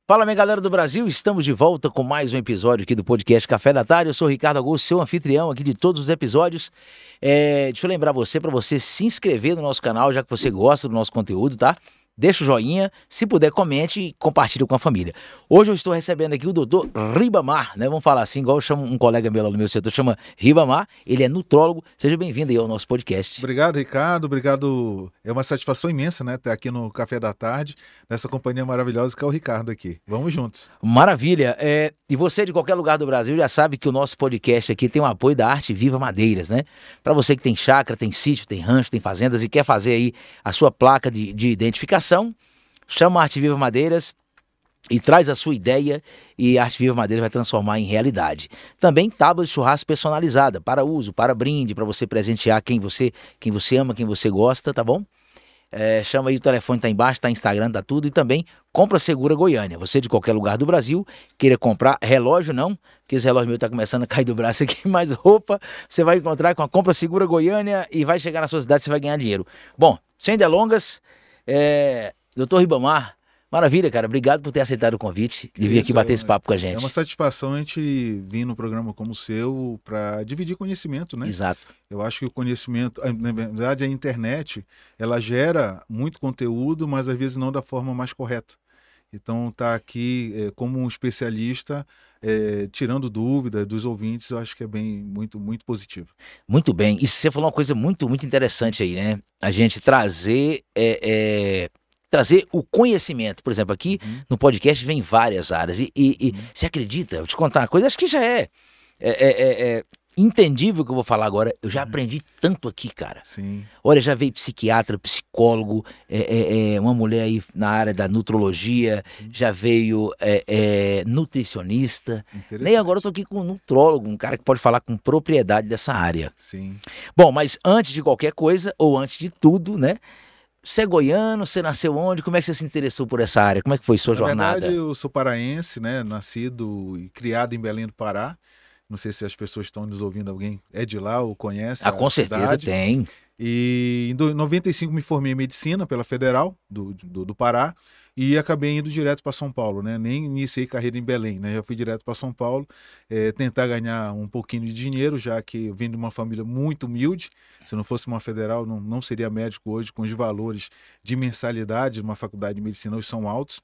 Fala, minha galera do Brasil, estamos de volta com mais um episódio aqui do podcast Café da Tarde. Eu sou o Ricardo Augusto, seu anfitrião aqui de todos os episódios. Deixa eu lembrar você, para você se inscrever no nosso canal, já que você gosta do nosso conteúdo, tá? Deixa o joinha, se puder comente e compartilhe com a família. Hoje eu estou recebendo aqui o doutor Ribamar, né? Vamos falar assim, igual eu chamo um colega meu lá no meu setor, chama Ribamar, ele é nutrólogo. Seja bem-vindo aí ao nosso podcast. Obrigado, Ricardo, obrigado. É uma satisfação imensa, né, estar aqui no Café da Tarde, nessa companhia maravilhosa que é o Ricardo aqui. Vamos juntos. Maravilha. E você de qualquer lugar do Brasil já sabe que o nosso podcast aqui tem o apoio da Arte Viva Madeiras, né? Para você que tem chácara, tem sítio, tem rancho, tem fazendas e quer fazer aí a sua placa de identificação, chama a Arte Viva Madeiras e traz a sua ideia e a Arte Viva Madeiras vai transformar em realidade. Também tábua de churrasco personalizada, para uso, para brinde, para você presentear quem você ama, quem você gosta, tá bom? Chama aí, o telefone tá embaixo, tá Instagram, tá tudo. E também Compra Segura Goiânia. Você de qualquer lugar do Brasil queira comprar relógio, não, porque esse relógio meu tá começando a cair do braço aqui, mas roupa você vai encontrar com a Compra Segura Goiânia e vai chegar na sua cidade, você vai ganhar dinheiro. Bom, sem delongas, doutor Ribamar, maravilha, cara, obrigado por ter aceitado o convite de vir aqui bater esse papo com a gente. É uma satisfação a gente vir num programa como o seu para dividir conhecimento, né? Exato. Eu acho que o conhecimento, na verdade a internet, ela gera muito conteúdo, mas às vezes não da forma mais correta. Então tá aqui como um especialista, tirando dúvidas dos ouvintes, eu acho que é muito positivo. Muito bem, e você falou uma coisa muito interessante aí, né? A gente trazer o conhecimento. Por exemplo, aqui no podcast vem várias áreas e você acredita, vou te contar uma coisa, acho que já é entendível o que eu vou falar agora. Eu já aprendi tanto aqui, cara. Sim. Olha, já veio psiquiatra, psicólogo, uma mulher aí na área da nutrologia, já veio nutricionista. Nem agora eu tô aqui com um nutrólogo, um cara que pode falar com propriedade dessa área. Sim. Bom, mas antes de qualquer coisa, ou antes de tudo, né? Você é goiano, você nasceu onde? Como é que você se interessou por essa área? Como é que foi sua jornada? Na verdade, eu sou paraense, né? Nascido e criado em Belém do Pará. Não sei se as pessoas estão nos ouvindo, alguém é de lá ou conhece a com certeza cidade. Tem. E em 95 me formei em medicina pela Federal do Pará e acabei indo direto para São Paulo, né? Nem iniciei carreira em Belém, né? Já fui direto para São Paulo tentar ganhar um pouquinho de dinheiro, já que eu vim de uma família muito humilde. Se não fosse uma federal, não seria médico hoje, com os valores de mensalidade de uma faculdade de medicina, hoje são altos.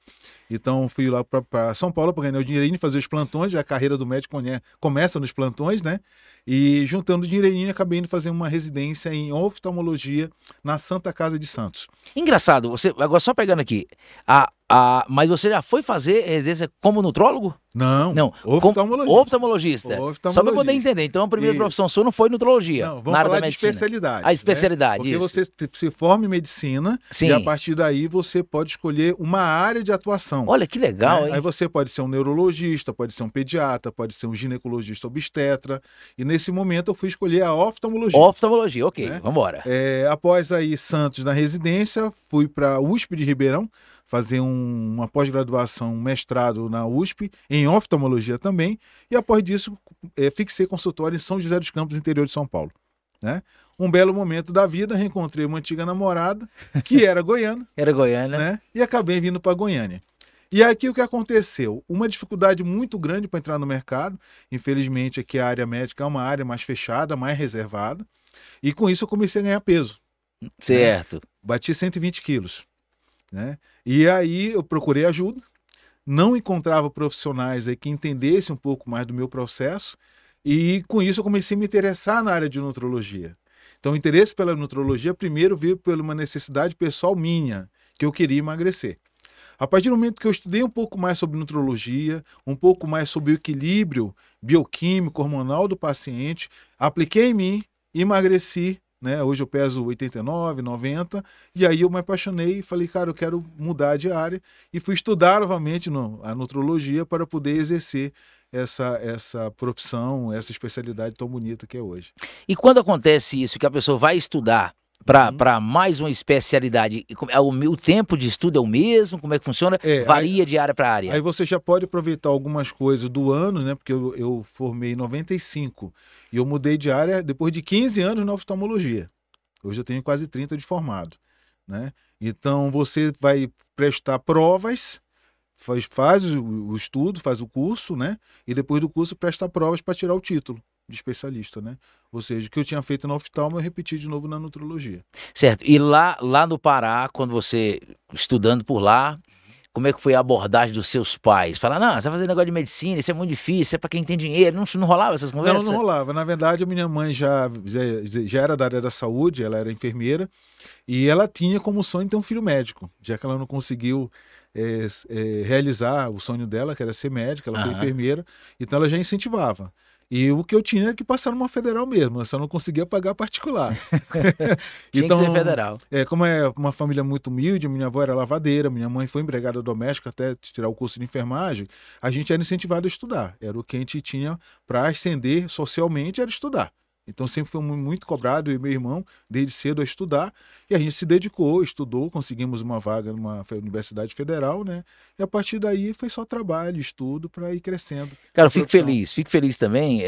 Então fui lá para São Paulo para ganhar o dinheirinho, fazer os plantões. A carreira do médico começa nos plantões, né? E juntando o dinheirinho, acabei indo fazer uma residência em oftalmologia na Santa Casa de Santos. Engraçado, agora só pegando aqui, mas você já foi fazer residência como nutrólogo? Não, oftalmologista. Só para poder entender. Então a primeira profissão sua não foi nutrologia. Não, vamos falar de especialidade. A especialidade, né? Porque isso. você se forma em medicina. Sim. E a partir daí você pode escolher uma área de atuação. Olha que legal, né? hein? Aí você pode ser um neurologista, pode ser um pediatra, pode ser um ginecologista obstetra. E nesse momento eu fui escolher a oftalmologia. Oftalmologia, ok, né? Vamos embora. Após aí Santos na residência, fui para a USP de Ribeirão, fazer uma pós-graduação, um mestrado na USP, em oftalmologia também, e após disso fixei consultório em São José dos Campos, interior de São Paulo. Né? Um belo momento da vida, reencontrei uma antiga namorada, que era goiana. Era goiana. Né? E acabei vindo para Goiânia. E aqui o que aconteceu? Uma dificuldade muito grande para entrar no mercado, infelizmente aqui a área médica é uma área mais fechada, mais reservada, e com isso eu comecei a ganhar peso. Certo. Né? Bati 120 quilos. Né? E aí eu procurei ajuda, não encontrava profissionais aí que entendessem um pouco mais do meu processo e com isso eu comecei a me interessar na área de nutrologia. Então o interesse pela nutrologia primeiro veio por uma necessidade pessoal minha, que eu queria emagrecer. A partir do momento que eu estudei um pouco mais sobre nutrologia, um pouco mais sobre o equilíbrio bioquímico, hormonal do paciente, apliquei em mim, emagreci. Né? Hoje eu peso 89, 90, e aí eu me apaixonei e falei, cara, eu quero mudar de área, e fui estudar novamente a nutrologia para poder exercer essa profissão, essa especialidade tão bonita que é hoje. E quando acontece isso, que a pessoa vai estudar para mais uma especialidade, o tempo de estudo é o mesmo? Como é que funciona? Varia de área para área. Aí você já pode aproveitar algumas coisas do ano, né? Porque eu formei em 95 e eu mudei de área depois de 15 anos na oftalmologia. Hoje eu tenho quase 30 de formado, né? Então você vai prestar provas, faz o estudo, faz o curso, né? E depois do curso presta provas para tirar o título de especialista, né? Ou seja, o que eu tinha feito na oftalmo eu repeti de novo na nutrologia. Certo. E lá no Pará, quando você, estudando por lá, como é que foi a abordagem dos seus pais? Falar, não, você vai fazer negócio de medicina, isso é muito difícil, isso é pra quem tem dinheiro. Não rolava essas conversas? Não rolava. Na verdade, a minha mãe já era da área da saúde, ela era enfermeira, e ela tinha como sonho ter um filho médico, já que ela não conseguiu realizar o sonho dela, que era ser médica, ela foi enfermeira, então ela já incentivava. E o que eu tinha era que passar numa federal mesmo, eu só não conseguia pagar particular. Tinha que ser federal. Como é uma família muito humilde, minha avó era lavadeira, minha mãe foi empregada doméstica até tirar o curso de enfermagem, a gente era incentivado a estudar. Era o que a gente tinha para ascender socialmente, era estudar. Então sempre foi muito cobrado, eu e meu irmão, desde cedo a estudar, e a gente se dedicou, estudou, conseguimos uma vaga numa universidade federal, né? E a partir daí foi só trabalho, estudo para ir crescendo. Cara, eu fico feliz também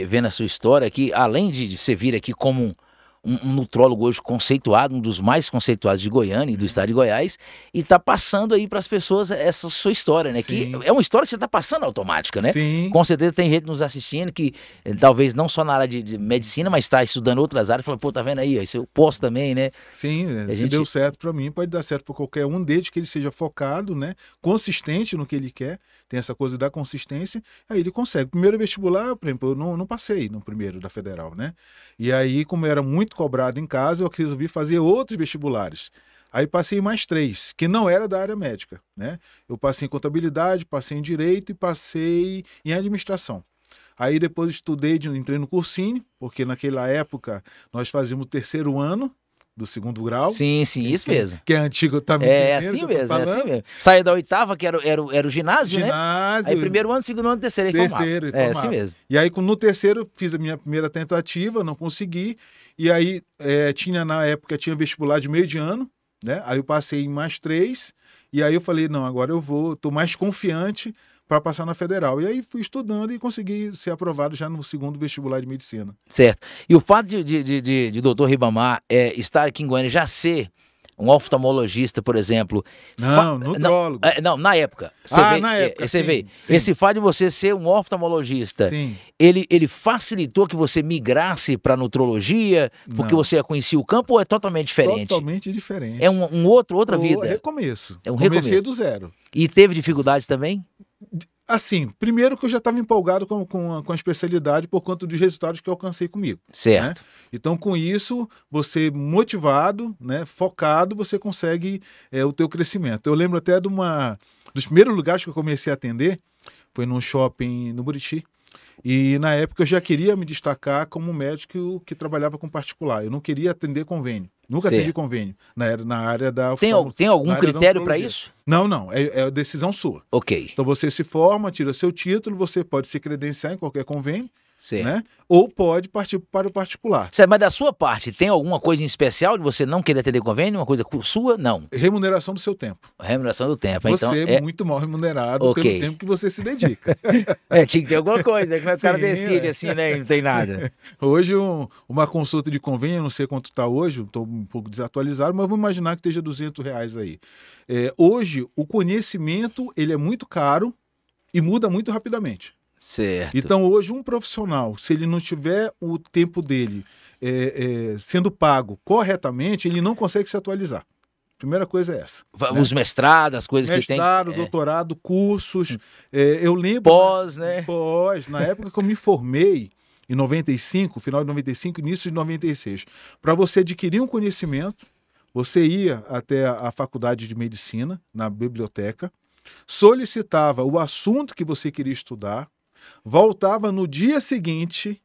vendo a sua história aqui, além de você vir aqui como um nutrólogo hoje conceituado, um dos mais conceituados de Goiânia e do estado de Goiás, e tá passando aí para as pessoas essa sua história, né? Sim. Que é uma história que você tá passando automática, né? Sim. Com certeza tem gente nos assistindo que talvez não só na área de medicina, mas está estudando outras áreas, falando, pô, tá vendo aí, isso eu posso também, né? Sim, se deu certo para mim, pode dar certo para qualquer um, desde que ele seja focado, né? Consistente no que ele quer, tem essa coisa da consistência, aí ele consegue. Primeiro vestibular, por exemplo, eu não passei no primeiro da federal, né? E aí, como eu era muito cobrado em casa, eu resolvi fazer outros vestibulares. Aí passei mais 3, que não era da área médica, né? Eu passei em contabilidade, passei em direito e passei em administração. Aí depois estudei, entrei no cursinho, porque naquela época nós fazíamos o 3º ano do 2º grau. Sim, isso mesmo. Que é antigo, tá me É assim mesmo. Saia da 8ª, que era o ginásio, né? Aí 1º ano, 2º ano, 3º aí formava. É assim mesmo. E aí no 3º fiz a minha primeira tentativa, não consegui. E aí na época tinha vestibular de meio de ano, né? Aí eu passei em mais 3. E aí eu falei, não, agora tô mais confiante para passar na federal. E aí fui estudando e consegui ser aprovado já no 2º vestibular de medicina. Certo. E o fato de Dr. Ribamar estar aqui em Goiânia, já um oftalmologista, por exemplo... Não, nutrólogo. Não, na época. Na época, você vê. Sim. Esse fato de você ser um oftalmologista, sim. Ele facilitou que você migrasse para nutrologia, porque você já conhecia o campo, ou é totalmente diferente? Totalmente diferente. É outra vida? É recomeço. É um Comecei recomeço. do zero. E teve dificuldades também? Assim, primeiro que eu já estava empolgado com a especialidade por conta dos resultados que eu alcancei comigo. Certo. Né? Então, com isso, você motivado, né, focado, você consegue o teu crescimento. Eu lembro até dos primeiros lugares que eu comecei a atender, foi num shopping no Buriti. E na época eu já queria me destacar como médico que trabalhava com particular. Eu não queria atender convênio. Nunca atendi convênio na área da oftalmologia. Tem algum critério para isso? Não. É decisão sua. Ok. Então você se forma, tira seu título, você pode se credenciar em qualquer convênio. Certo. Né? Ou pode partir para o particular. Certo, mas da sua parte, tem alguma coisa em especial de você não querer atender convênio? Uma coisa sua? Não. Remuneração do seu tempo. Remuneração do tempo. Você então, é muito mal remunerado pelo tempo que você se dedica. Tinha que ter alguma coisa. Como é que o cara decide assim, né? Não tem nada. Hoje, uma consulta de convênio, não sei quanto está hoje, estou um pouco desatualizado, mas vou imaginar que esteja R$200 aí. Hoje, o conhecimento ele é muito caro e muda muito rapidamente. Certo. Então, hoje, um profissional, se ele não tiver o tempo dele sendo pago corretamente, ele não consegue se atualizar. Primeira coisa é essa. Os mestrados, as coisas que tem. Mestrado, doutorado, cursos. Eu lembro... Pós, né? Pós. Na época que eu me formei, em 95, final de 95, início de 96, para você adquirir um conhecimento, você ia até a faculdade de medicina, na biblioteca, solicitava o assunto que você queria estudar, voltava no dia seguinte,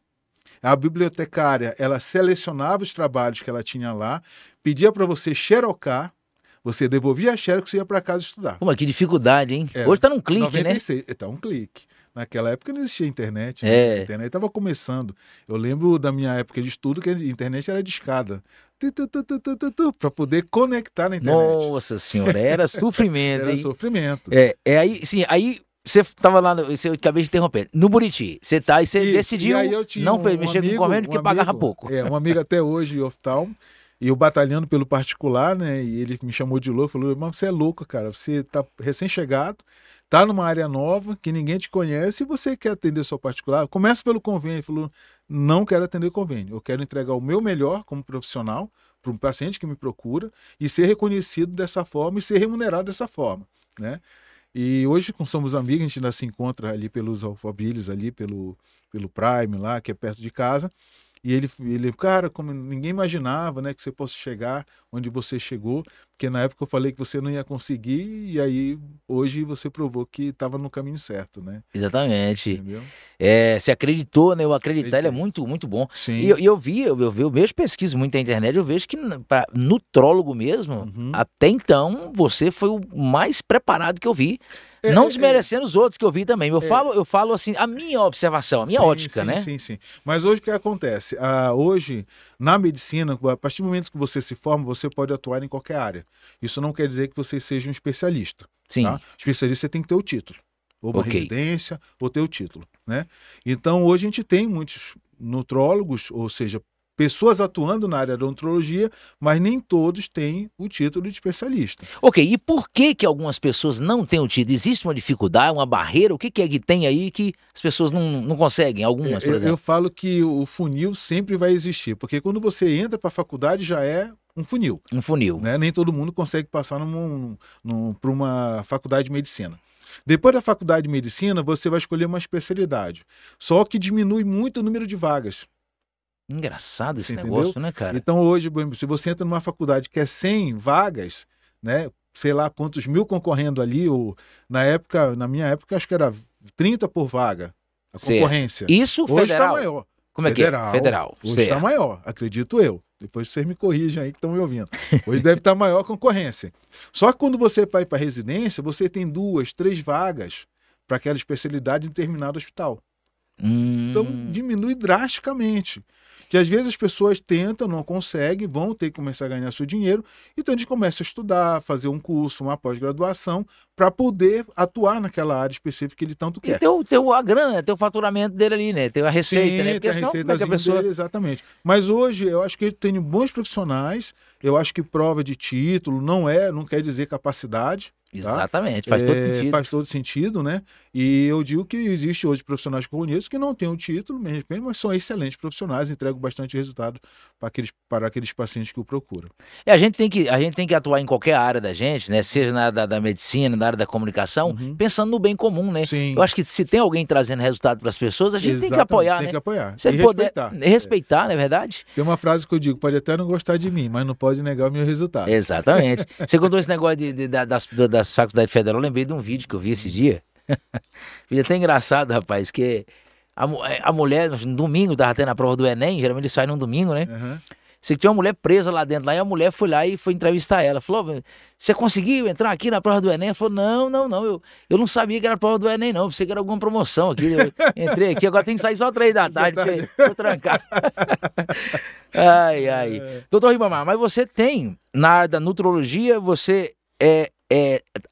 a bibliotecária ela selecionava os trabalhos que ela tinha lá, pedia para você xerocar, você devolvia a xerox e ia para casa estudar. Pô, que dificuldade, hein? Hoje está num clique, 96, né? Está um clique. Naquela época não existia internet, né? A internet estava começando. Eu lembro da minha época de estudo que a internet era discada. Para poder conectar na internet. Nossa senhora, era sofrimento. Era sofrimento. Aí, sim, aí você estava lá, eu acabei de interromper, no Buriti, você decidiu não mexer com convênio porque pagava pouco. Um amigo até hoje, oftalmo, e eu batalhando pelo particular, né? E ele me chamou de louco, falou, mas você é louco, cara, você tá recém-chegado, tá numa área nova, que ninguém te conhece, e você quer atender só particular, começa pelo convênio. Falou, não quero atender convênio, eu quero entregar o meu melhor como profissional para um paciente que me procura e ser reconhecido dessa forma e ser remunerado dessa forma, né? E hoje, como somos amigos, a gente ainda se encontra ali pelos Alphavilles, ali pelo Prime lá, que é perto de casa. E ele, cara, como ninguém imaginava, né, que você fosse chegar onde você chegou, porque na época eu falei que você não ia conseguir, e aí hoje você provou que estava no caminho certo, né? Exatamente. Entendeu? Você acreditou, né? O acreditar ele é Acreditei. muito bom. Sim. E eu vejo pesquisa muito na internet, eu vejo que para nutrólogo mesmo, Uhum. até então, você foi o mais preparado que eu vi. Não desmerecendo os outros que eu vi também. Eu falo assim, a minha observação, a minha ótica, né? Sim. Mas hoje o que acontece? Hoje, na medicina, a partir do momento que você se forma, você pode atuar em qualquer área. Isso não quer dizer que você seja um especialista. Sim. Tá? Especialista você tem que ter o título. Ou uma Ok. residência, ou ter o título, né? Então, hoje a gente tem muitos nutrólogos, ou seja, pessoas atuando na área da nutrologia, mas nem todos têm o título de especialista. Ok, e por que algumas pessoas não têm o título? Existe uma dificuldade, uma barreira? O que é que tem aí que as pessoas não conseguem? Algumas, por exemplo. Eu falo que o funil sempre vai existir, porque quando você entra para a faculdade já é um funil. Um funil. Né? Nem todo mundo consegue passar para uma faculdade de medicina. Depois da faculdade de medicina, você vai escolher uma especialidade. Só que diminui muito o número de vagas. Engraçado esse Entendeu? negócio, né, cara? Então hoje, se você entra numa faculdade que é 100 vagas, né, sei lá quantos mil concorrendo ali, ou na minha época, acho que era 30 por vaga, a concorrência. Isso Hoje federal? está maior. Como é Federal, que é? Federal. Hoje está maior, acredito eu. Depois vocês me corrigem aí que estão me ouvindo. Hoje deve estar maior a concorrência. Só que quando você vai para residência, você tem 2, 3 vagas para aquela especialidade em determinado hospital. Então diminui drasticamente. Que às vezes as pessoas tentam, não conseguem, vão ter que começar a ganhar seu dinheiro, então a gente começa a estudar, fazer um curso, uma pós-graduação, para poder atuar naquela área específica que ele tanto quer. E ter a grana, ter o faturamento dele ali, né? Ter a receita, né? Porque senão, como é que a pessoa... dele, exatamente. Mas hoje eu acho que eu tenho bons profissionais, eu acho que prova de título não quer dizer capacidade. Tá? Exatamente, faz todo sentido. Faz todo sentido, né? E eu digo que existe hoje profissionais que eu conheço que não têm o título, mas são excelentes profissionais, entregam bastante resultado para aqueles pacientes que o procuram. A gente tem que atuar em qualquer área da gente, né? Seja na área da medicina, na área da comunicação, pensando no bem comum, né? Sim. Eu acho que se tem alguém trazendo resultado para as pessoas, a gente tem que apoiar, né? Tem que apoiar. Se ele puder respeitar, não é verdade? Tem uma frase que eu digo, pode até não gostar de mim, mas não pode negar o meu resultado. Exatamente. Você contou esse negócio das faculdades federais, eu lembrei de um vídeo que eu vi esse dia. Vídeo até engraçado, rapaz, que a mulher, no domingo, tava tendo a prova do Enem, geralmente eles saem num domingo, né? Você tinha uma mulher presa lá dentro, lá, e a mulher foi lá e foi entrevistar ela. Falou, você conseguiu entrar aqui na prova do Enem? Ela falou, não, eu não sabia que era a prova do Enem, não. Eu pensei que era alguma promoção aqui. Eu entrei aqui, agora tem que sair só 3 da tarde, porque vou trancar. Ai. Doutor Ribamar, mas você tem, na área da nutrologia, você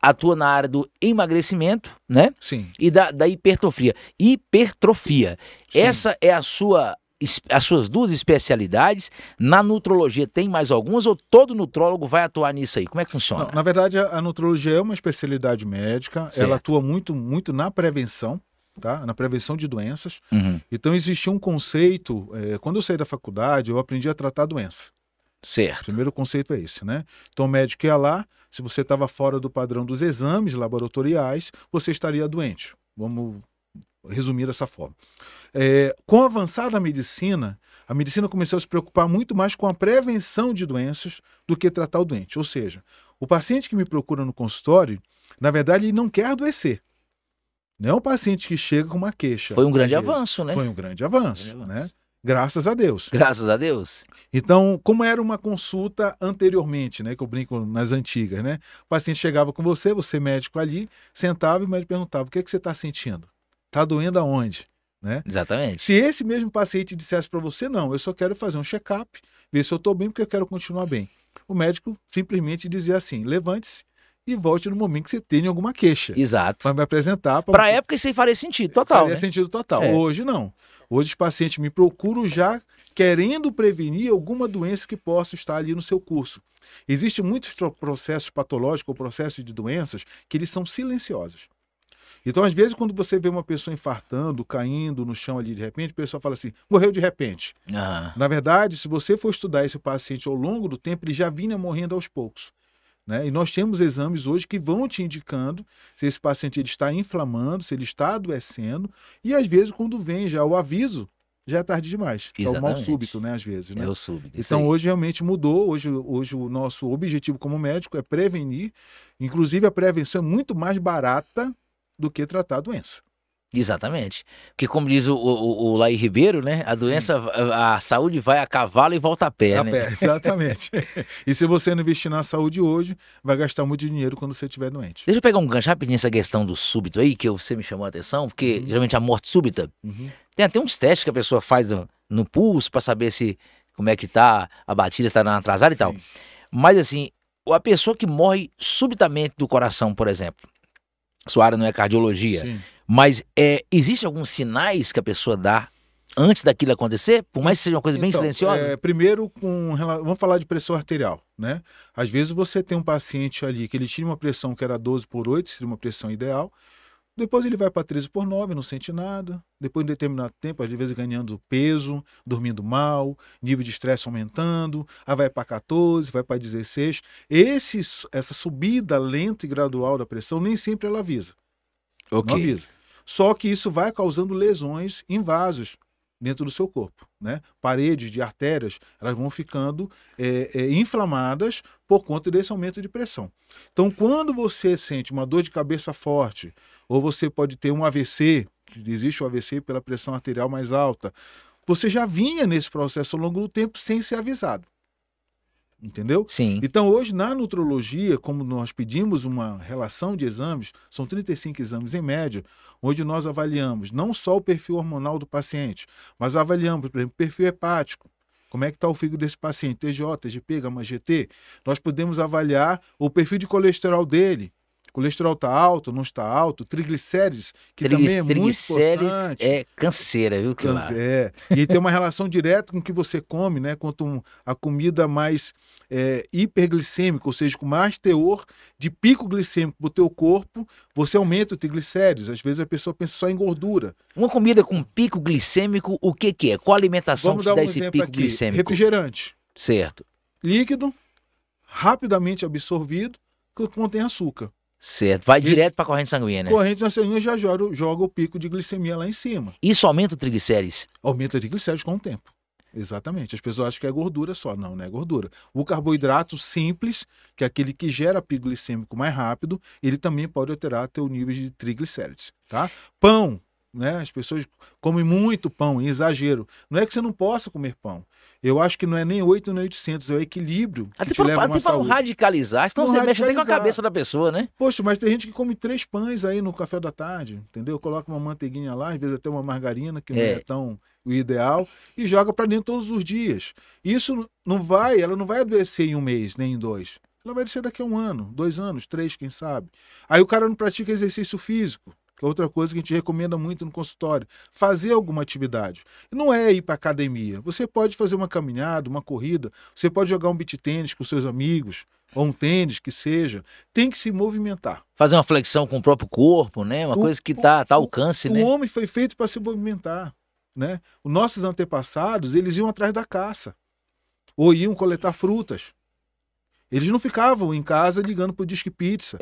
atua na área do emagrecimento, né? Sim. E da hipertrofia. Hipertrofia. Sim. Essa é as suas duas especialidades. Na nutrologia tem mais algumas ou todo nutrólogo vai atuar nisso aí? Como é que funciona? Não, na verdade, a nutrologia é uma especialidade médica, certo. Ela atua muito na prevenção, tá? Na prevenção de doenças. Então existia um conceito, quando eu saí da faculdade, eu aprendi a tratar a doença. Certo. O primeiro conceito é esse, né? Então o médico ia lá, se você estava fora do padrão dos exames laboratoriais, você estaria doente. Vamos resumir dessa forma. Com o avançar da medicina, a medicina começou a se preocupar muito mais com a prevenção de doenças do que tratar o doente. Ou seja, o paciente que me procura no consultório, na verdade, ele não quer adoecer. Não é um paciente que chega com uma queixa. Foi um grande avanço, né? Foi um grande avanço, né? Graças a Deus. Graças a Deus. Então, como era uma consulta anteriormente, né? Que eu brinco nas antigas, né? O paciente chegava com você médico ali, sentava e o médico perguntava, o que é que você está sentindo? Está doendo aonde? Né? Exatamente. Se esse mesmo paciente dissesse para você, não, eu só quero fazer um check-up, ver se eu estou bem porque eu quero continuar bem. O médico simplesmente dizia assim, levante-se e volte no momento que você tenha alguma queixa. Exato. Vai me apresentar. Para a época isso aí faria sentido total, faria sentido total. Hoje não. Hoje os pacientes me procuram já querendo prevenir alguma doença que possa estar ali no seu curso. Existem muitos processos patológicos ou processos de doenças que eles são silenciosos. Então, às vezes, quando você vê uma pessoa infartando, caindo no chão ali de repente, o pessoal fala assim, morreu de repente. Aham. Na verdade, se você for estudar esse paciente ao longo do tempo, ele já vinha morrendo aos poucos. Né? E nós temos exames hoje que vão te indicando se esse paciente ele está inflamando, se ele está adoecendo, e às vezes, quando vem já o aviso, já é tarde demais. É o mal Exatamente. súbito, né? Às vezes. Né? É o súbito. Isso Então, aí. hoje realmente mudou. Hoje o nosso objetivo como médico é prevenir. Inclusive, a prevenção é muito mais barata do que tratar a doença. Exatamente. Porque como diz o Laí Ribeiro, né? A doença, a saúde vai a cavalo e volta a pé, A né? pé, exatamente. E se você não investir na saúde hoje, vai gastar muito dinheiro quando você estiver doente. Deixa eu pegar um gancho rapidinho essa questão do súbito aí, que você me chamou a atenção, porque geralmente a morte súbita, tem até uns testes que a pessoa faz no pulso pra saber se como é que tá a batida, se tá dando atrasada e tal. Sim. Mas assim, a pessoa que morre subitamente do coração, por exemplo, sua área não é cardiologia, Sim. mas existe alguns sinais que a pessoa dá antes daquilo acontecer, por mais que seja uma coisa bem Então, silenciosa? primeiro, vamos falar de pressão arterial, né? Às vezes você tem um paciente ali que ele tinha uma pressão que era 12/8, seria uma pressão ideal. Depois ele vai para 13/9, não sente nada. Depois de um determinado tempo, às vezes ganhando peso, dormindo mal, nível de estresse aumentando, aí vai para 14, vai para 16. Essa subida lenta e gradual da pressão, nem sempre ela avisa. Não Ok. avisa. Só que isso vai causando lesões em vasos dentro do seu corpo, né? Paredes de artérias, elas vão ficando inflamadas por conta desse aumento de pressão. Então, quando você sente uma dor de cabeça forte, ou você pode ter um AVC, existe o AVC pela pressão arterial mais alta, você já vinha nesse processo ao longo do tempo sem ser avisado. Entendeu? Sim. Então, hoje, na nutrologia, como nós pedimos uma relação de exames, são 35 exames em média, onde nós avaliamos não só o perfil hormonal do paciente, mas avaliamos, por exemplo, o perfil hepático. Como é que está o fígado desse paciente? TJ, TGP, gama-GT. Nós podemos avaliar o perfil de colesterol dele. O colesterol está alto, não está alto, triglicérides, que também é muito Triglicérides importante. é canseira, viu? Que lá. E tem uma relação direta com o que você come, né? Quanto a comida mais hiperglicêmica, ou seja, com mais teor de pico glicêmico para o teu corpo, você aumenta o triglicérides. Às vezes a pessoa pensa só em gordura. Uma comida com pico glicêmico, o que que é? Qual alimentação Vamos que dar dá um esse exemplo pico aqui. glicêmico? Refrigerante. Certo. Líquido, rapidamente absorvido, que contém açúcar. Certo. Vai direto para a corrente sanguínea. Corrente na sanguínea já joga o pico de glicemia lá em cima. Isso aumenta o triglicérides? Aumenta o triglicérides com o tempo. Exatamente. As pessoas acham que é gordura só. Não, não é gordura. O carboidrato simples, que é aquele que gera pico glicêmico mais rápido, ele também pode alterar teu nível de triglicérides, tá? Pão, né? As pessoas comem muito pão, em exagero. Não é que você não possa comer pão. Eu acho que não é nem 8 nem 800, é o equilíbrio que te leva a uma Até para não saúde. radicalizar, senão Não você mexe até com a radicalizar. cabeça da pessoa, né? Poxa, mas tem gente que come 3 pães aí no café da tarde, entendeu? Coloca uma manteiguinha lá, às vezes até uma margarina, que não é tão o ideal, e joga para dentro todos os dias. Isso ela não vai adoecer em um mês, nem em 2. Ela vai adoecer daqui a 1 ano, 2 anos, 3, quem sabe. Aí o cara não pratica exercício físico, que é outra coisa que a gente recomenda muito no consultório. Fazer alguma atividade. Não é ir para academia. Você pode fazer uma caminhada, uma corrida, você pode jogar um beach tênis com seus amigos, ou um tênis, que seja. Tem que se movimentar. Fazer uma flexão com o próprio corpo, né? Uma coisa que tá ao alcance, né? O homem foi feito para se movimentar, né? Os nossos antepassados, eles iam atrás da caça. Ou iam coletar frutas. Eles não ficavam em casa ligando pro Disque Pizza.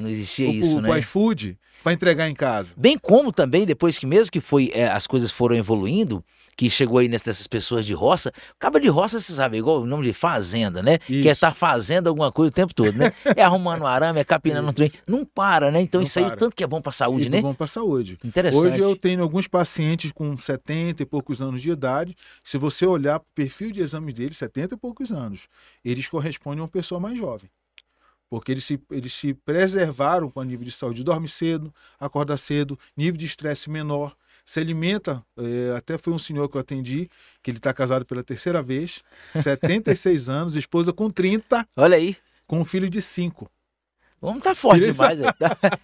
Não existia isso, pro né? iFood, para entregar em casa. Bem como também, depois que mesmo que foi, as coisas foram evoluindo, que chegou aí nessas pessoas de roça, cabo de roça, você sabe, igual o nome de fazenda, né? Isso. Que é estar fazendo alguma coisa o tempo todo, né? É arrumando arame, é capinando um trem. Não para, né? Então Não isso aí, para. o tanto que é bom pra saúde, Isso né? é bom para saúde. Interessante. Hoje eu tenho alguns pacientes com 70 e poucos anos de idade. Se você olhar para o perfil de exame deles, 70 e poucos anos, eles correspondem a uma pessoa mais jovem. Porque eles se preservaram com o nível de saúde. Dorme cedo, acorda cedo, nível de estresse menor, se alimenta. Até foi um senhor que eu atendi, que ele está casado pela 3ª vez, 76 anos, esposa com 30, Olha aí. com um filho de 5. O homem tá forte demais, velho.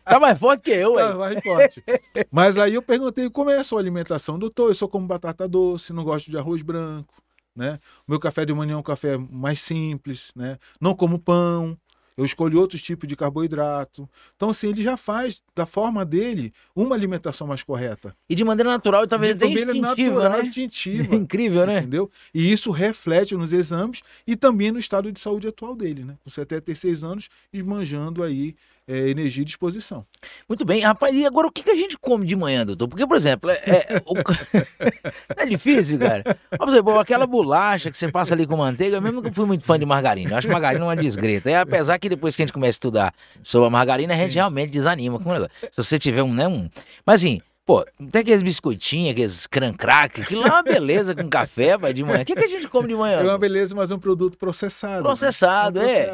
Tá mais forte que eu, Tá velho. mais forte. Mas aí eu perguntei como é a sua alimentação. Doutor, eu só como batata doce, não gosto de arroz branco, né? O meu café de manhã é um café mais simples, né? Não como pão. eu escolho outros tipos de carboidrato. Então, assim, ele já faz, da forma dele, uma alimentação mais correta. E de maneira natural e talvez até instintiva, né? Instintiva. Incrível, né? Entendeu? E isso reflete nos exames e também no estado de saúde atual dele, né? Com 76 anos, esbanjando aí energia e disposição. Muito bem. Rapaz, e agora o que a gente come de manhã, doutor? Porque, por exemplo, é difícil, cara. Por exemplo, aquela bolacha que você passa ali com manteiga, eu mesmo nunca fui muito fã de margarina. Eu acho margarina uma desgreta. E apesar que depois que a gente começa a estudar sobre a margarina, a gente realmente desanima com o negócio. Se você tiver um. Mas assim, pô, tem aqueles biscoitinhos, aqueles crack, aquilo lá é uma beleza com café, vai de manhã. O que a gente come de manhã? É uma beleza, mas é um produto processado. Processado, né?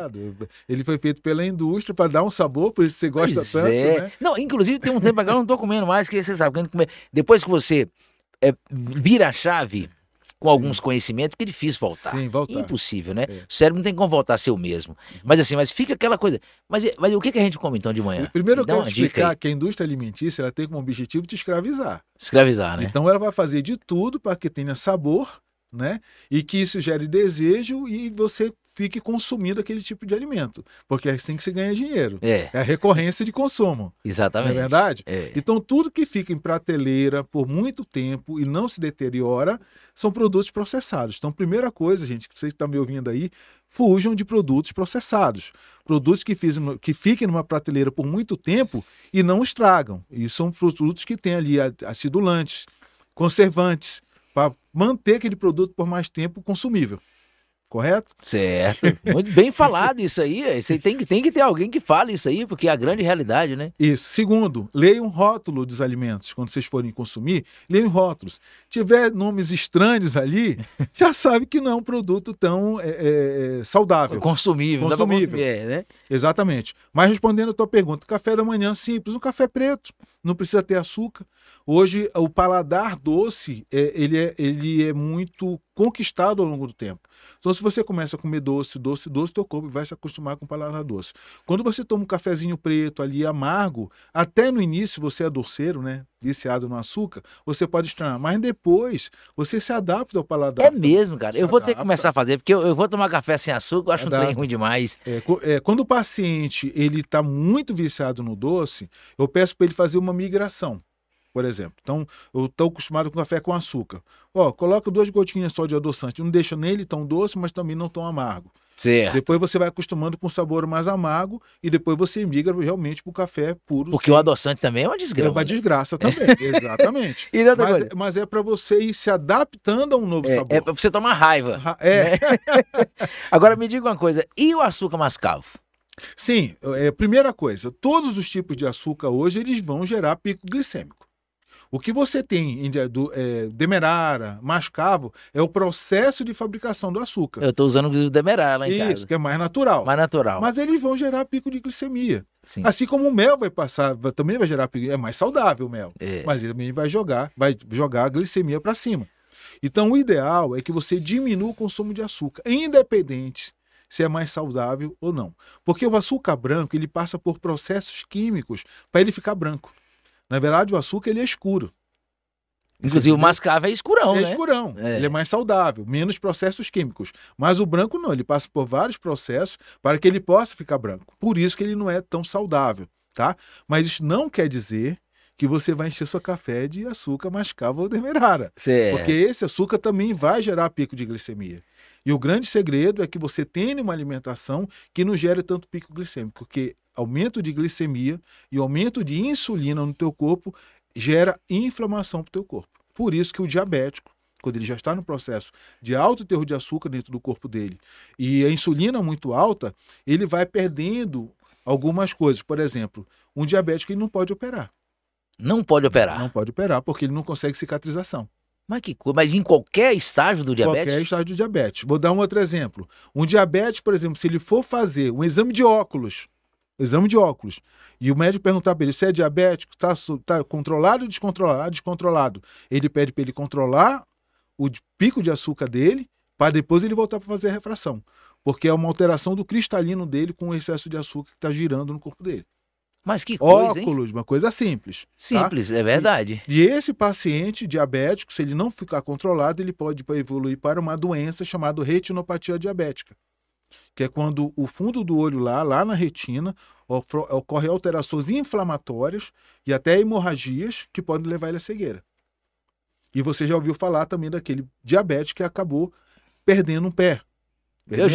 Ele foi feito pela indústria para dar um sabor, por isso você gosta tanto, né? Não, inclusive tem um tempo agora eu não tô comendo mais, que você sabe, depois que você vira a chave com alguns conhecimentos, que é difícil voltar. Sim, voltar. Impossível, né? O cérebro não tem como voltar a ser o mesmo. Mas assim, fica aquela coisa. Mas o que a gente come então de manhã? Primeiro eu quero explicar que a indústria alimentícia ela tem como objetivo te escravizar. Escravizar, né? Então ela vai fazer de tudo para que tenha sabor, né? E que isso gere desejo e você fique consumindo aquele tipo de alimento. Porque é assim que se ganha dinheiro. É a recorrência de consumo. Exatamente. Não é verdade? É. Então, tudo que fica em prateleira por muito tempo e não se deteriora são produtos processados. Então, primeira coisa, gente, que você está me ouvindo aí, fujam de produtos processados. Produtos que fiquem numa prateleira por muito tempo e não estragam. E são produtos que têm ali acidulantes, conservantes, para manter aquele produto por mais tempo consumível. Correto? Certo. Muito bem falado isso aí. Isso aí tem que ter alguém que fale isso aí, porque é a grande realidade, né? Isso. Segundo, leiam o rótulo dos alimentos. Quando vocês forem consumir, leiam rótulos. Tiver nomes estranhos ali, já sabe que não é um produto tão saudável. Consumível. Dá pra consumir, né? Exatamente. Mas respondendo a tua pergunta, café da manhã simples, um café preto. Não precisa ter açúcar. Hoje, o paladar doce, ele é muito conquistado ao longo do tempo. Então, se você começa a comer doce, teu corpo vai se acostumar com o paladar doce. Quando você toma um cafezinho preto ali, amargo, até no início você é doceiro, né? Viciado no açúcar, você pode estranhar. Mas depois, você se adapta ao paladar. É mesmo, cara. Eu vou ter que começar a fazer, porque eu vou tomar café sem açúcar, eu acho um trem ruim demais. Quando o paciente ele está muito viciado no doce, eu peço para ele fazer uma migração. Por exemplo, então eu estou acostumado com café com açúcar. Coloca 2 gotinhas só de adoçante, não deixa nele tão doce, mas também não tão amargo. Certo. Depois você vai acostumando com o sabor mais amargo e depois você migra realmente para o café puro. Porque o adoçante também é uma desgraça. É uma desgraça também, exatamente. Mas é para você ir se adaptando a um novo sabor. É para você tomar raiva. Né? Agora me diga uma coisa, e o açúcar mascavo? Sim, primeira coisa, todos os tipos de açúcar hoje eles vão gerar pico glicêmico. O que você tem em demerara, mascavo, é o processo de fabricação do açúcar. Eu estou usando o demerara lá em casa. Isso, que é mais natural. Mais natural. Mas eles vão gerar pico de glicemia. Sim. Assim como o mel também vai gerar pico. É mais saudável o mel. Mas ele também vai jogar a glicemia para cima. Então o ideal é que você diminua o consumo de açúcar, independente se é mais saudável ou não. Porque o açúcar branco, ele passa por processos químicos para ele ficar branco. Na verdade, o açúcar ele é escuro. Inclusive o mascavo é escurão, né? É escurão. Ele é mais saudável, menos processos químicos. Mas o branco não, ele passa por vários processos para que ele possa ficar branco. Por isso que ele não é tão saudável, tá? Mas isso não quer dizer que você vai encher seu café de açúcar mascavo ou demerara. Certo. Porque esse açúcar também vai gerar pico de glicemia. E o grande segredo é que você tenha uma alimentação que não gere tanto pico glicêmico, porque aumento de glicemia e aumento de insulina no teu corpo gera inflamação para o teu corpo. Por isso que o diabético, quando ele já está no processo de alto teor de açúcar dentro do corpo dele e a insulina muito alta, ele vai perdendo algumas coisas. Por exemplo, um diabético ele não pode operar. Não pode operar? Não pode operar porque ele não consegue cicatrização. Mas em qualquer estágio do diabetes? Qualquer estágio do diabetes. Vou dar um outro exemplo. Um diabetes, por exemplo, se ele for fazer um exame de óculos, e o médico perguntar para ele se é diabético, está controlado ou descontrolado? Descontrolado. Ele pede para ele controlar o pico de açúcar dele, para depois ele voltar para fazer a refração. Porque é uma alteração do cristalino dele com o excesso de açúcar que está girando no corpo dele. Mas que coisa, óculos, hein? Uma coisa simples. Simples, tá? É verdade. E esse paciente diabético, se ele não ficar controlado, ele pode evoluir para uma doença chamada retinopatia diabética. que é quando o fundo do olho lá na retina, ocorre alterações inflamatórias e até hemorragias que podem levar ele à cegueira. E você já ouviu falar também daquele diabético que acabou perdendo um pé.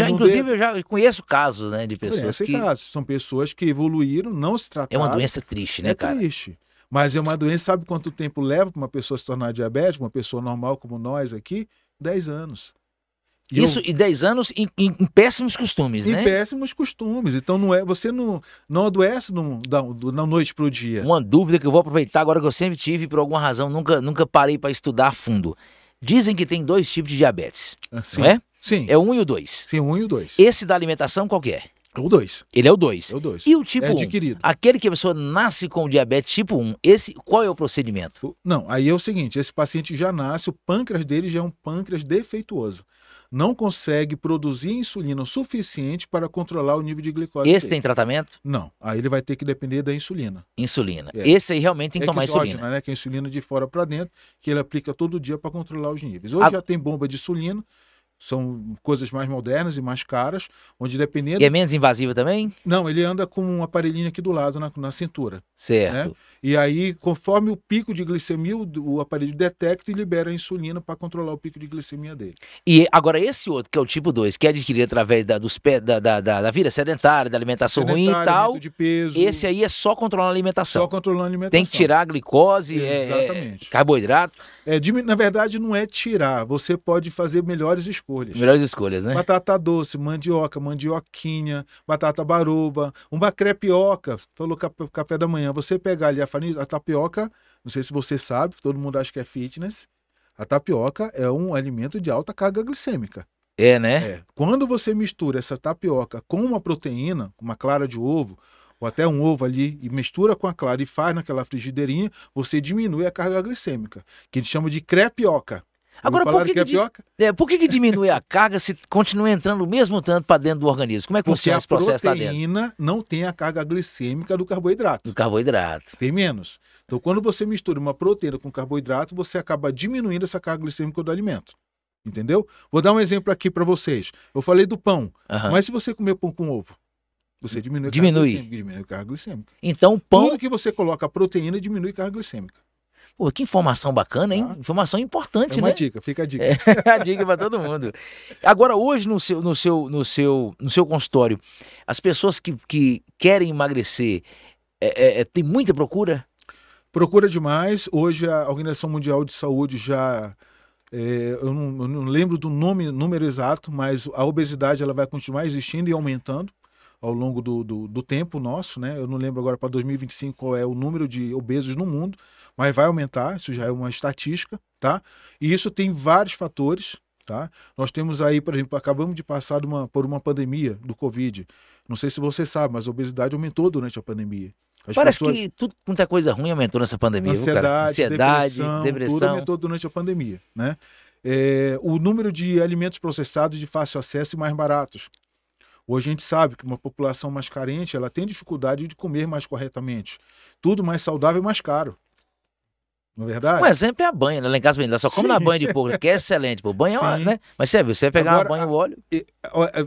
Inclusive, eu já conheço casos, né, de pessoas que... casos. São pessoas que evoluíram, não se trataram. É uma doença triste, né, cara? É triste. Mas é uma doença, sabe quanto tempo leva para uma pessoa se tornar diabética, uma pessoa normal como nós aqui? 10 anos. E 10 anos em péssimos costumes, né? Em péssimos costumes. Então você não adoece da noite para o dia. Uma dúvida que eu vou aproveitar agora, que eu sempre tive, por alguma razão, nunca parei para estudar a fundo. Dizem que tem 2 tipos de diabetes, não é? Sim. É o 1 e o 2. Sim, o 1 e o 2. Esse da alimentação qual que é? O 2. Ele é o 2. É o 2. E o tipo 1? Adquirido. Aquele que a pessoa nasce com diabetes tipo 1, qual é o procedimento? Não, aí é o seguinte, esse paciente já nasce, o pâncreas dele já é um pâncreas defeituoso. Não consegue produzir insulina o suficiente para controlar o nível de glicose Esse dele. tem tratamento? Não, aí ele vai ter que depender da insulina. Insulina. Esse aí realmente tem que tomar insulina. Né, que é a insulina de fora para dentro, que ele aplica todo dia para controlar os níveis. Hoje já tem bomba de insulina, são coisas mais modernas e mais caras, onde dependendo... E é menos invasiva também? Não, ele anda com um aparelhinho aqui do lado, na cintura. Certo. Né? E aí, conforme o pico de glicemia, o aparelho detecta e libera a insulina para controlar o pico de glicemia dele. E agora esse outro, que é o tipo 2, que é adquirido através da vida sedentária, da alimentação ruim e tal, de peso, esse aí é só controlando a alimentação. Só controlando a alimentação. Tem que tirar a glicose, carboidrato. Na verdade, não é tirar. Você pode fazer melhores escolhas. Melhores escolhas, né? Batata doce, mandioca, mandioquinha, batata baroba, uma crepioca. Falou café da manhã. Você pegar ali a tapioca, não sei se você sabe, todo mundo acha que é fitness. A tapioca é um alimento de alta carga glicêmica. É, né? Quando você mistura essa tapioca com uma proteína, uma clara de ovo, ou até um ovo ali, e mistura com a clara e faz naquela frigideirinha, você diminui a carga glicêmica, que a gente chama de crepioca. Agora, por que diminui a carga se continua entrando o mesmo tanto para dentro do organismo? Como é que funciona esse processo lá dentro? Porque a proteína não tem a carga glicêmica do carboidrato. Do carboidrato. Tem menos. Então, quando você mistura uma proteína com carboidrato, você acaba diminuindo essa carga glicêmica do alimento. Entendeu? Vou dar um exemplo aqui para vocês. Eu falei do pão, mas se você comer pão com ovo, você diminui a carga glicêmica. Então, o pão... Tudo que você coloca proteína diminui a carga glicêmica. Pô, que informação bacana, hein? Informação importante, né? Dica, fica a dica. A dica para todo mundo. Agora, hoje, no seu consultório, as pessoas que querem emagrecer, tem muita procura? Procura demais. Hoje, a Organização Mundial de Saúde já... eu não lembro do número exato, mas a obesidade ela vai continuar existindo e aumentando ao longo do tempo nosso, né? Eu não lembro agora para 2025 qual é o número de obesos no mundo, mas vai aumentar, isso já é uma estatística, tá? E isso tem vários fatores, tá? Nós temos aí, por exemplo, acabamos de passar por uma pandemia do Covid. Não sei se você sabe, mas a obesidade aumentou durante a pandemia. Parece que muita coisa ruim aumentou nessa pandemia, ansiedade, depressão. Tudo aumentou durante a pandemia, né? O número de alimentos processados de fácil acesso e mais baratos. Hoje a gente sabe que uma população mais carente, ela tem dificuldade de comer mais corretamente. Tudo mais saudável e mais caro. Não é verdade? Um exemplo é a banha, né? Lá em casa ela só come na banha de porco, que é excelente. Pô. Banha, né? Mas você vai pegar uma banha e o óleo...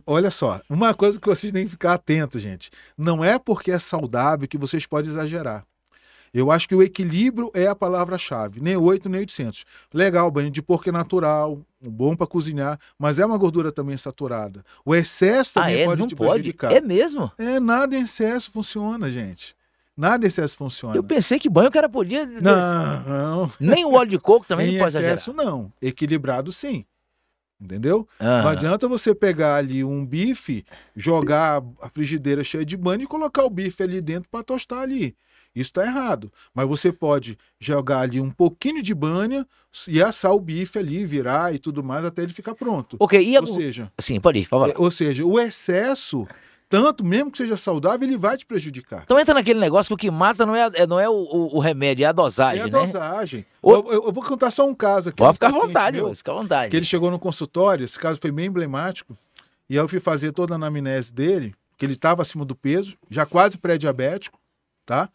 Olha só, uma coisa que vocês têm que ficar atentos, gente. Não é porque é saudável que vocês podem exagerar. Eu acho que o equilíbrio é a palavra-chave. Nem 8, nem 800. Legal, banho de porco é natural, bom para cozinhar, mas é uma gordura também saturada. O excesso também pode te prejudicar. É mesmo? Nada em excesso funciona, gente. Nada em excesso funciona. Eu pensei que banho o cara podia... Não. Nem o óleo de coco também não pode exagerar. Em excesso não. Equilibrado sim. Entendeu? Não adianta você pegar ali um bife, jogar a frigideira cheia de banho e colocar o bife ali dentro para tostar ali. Isso está errado. Mas você pode jogar ali um pouquinho de banha e assar o bife ali, virar e tudo mais até ele ficar pronto. Ok, e Ou seja... Sim, pode ir, por favor. Ou seja, o excesso... Tanto, mesmo que seja saudável, ele vai te prejudicar. Então entra naquele negócio que o que mata não é o remédio, é a dosagem, né? É a dosagem. Eu vou contar só um caso aqui. Pode ficar à vontade, fica à vontade. Que ele chegou no consultório, esse caso foi bem emblemático, e aí eu fui fazer toda a anamnese dele, que ele estava acima do peso, já quase pré-diabético, tá?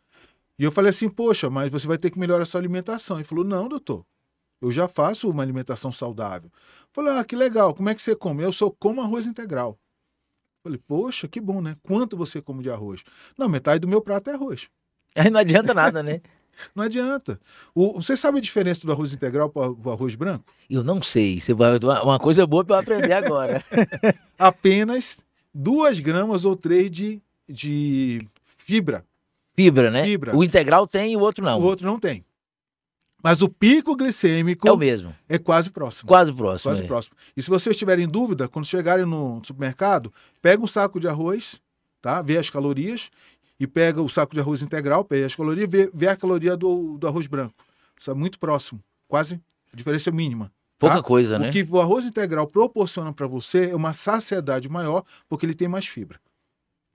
E eu falei assim, poxa, mas você vai ter que melhorar a sua alimentação. Ele falou, não, doutor, eu já faço uma alimentação saudável. Eu falei, que legal, como é que você come? Eu só como arroz integral. Falei, poxa, que bom, né? Quanto você come de arroz? Não, metade do meu prato é arroz. Aí não adianta nada, né? Não adianta. Você sabe a diferença do arroz integral para o arroz branco? Eu não sei. Uma coisa boa para eu aprender agora. Apenas 2 gramas ou 3 de fibra. Fibra, né? Fibra. O integral tem e o outro não. O outro não tem. Mas o pico glicêmico É o mesmo. é quase próximo. Quase próximo. Quase próximo. E se vocês tiverem dúvida, quando chegarem no supermercado, pega um saco de arroz, tá? Vê as calorias, e pega o saco de arroz integral, pega as calorias, vê a caloria do arroz branco. Isso é muito próximo. Quase a diferença é mínima. Pouca coisa, né? O que o arroz integral proporciona para você é uma saciedade maior, porque ele tem mais fibra.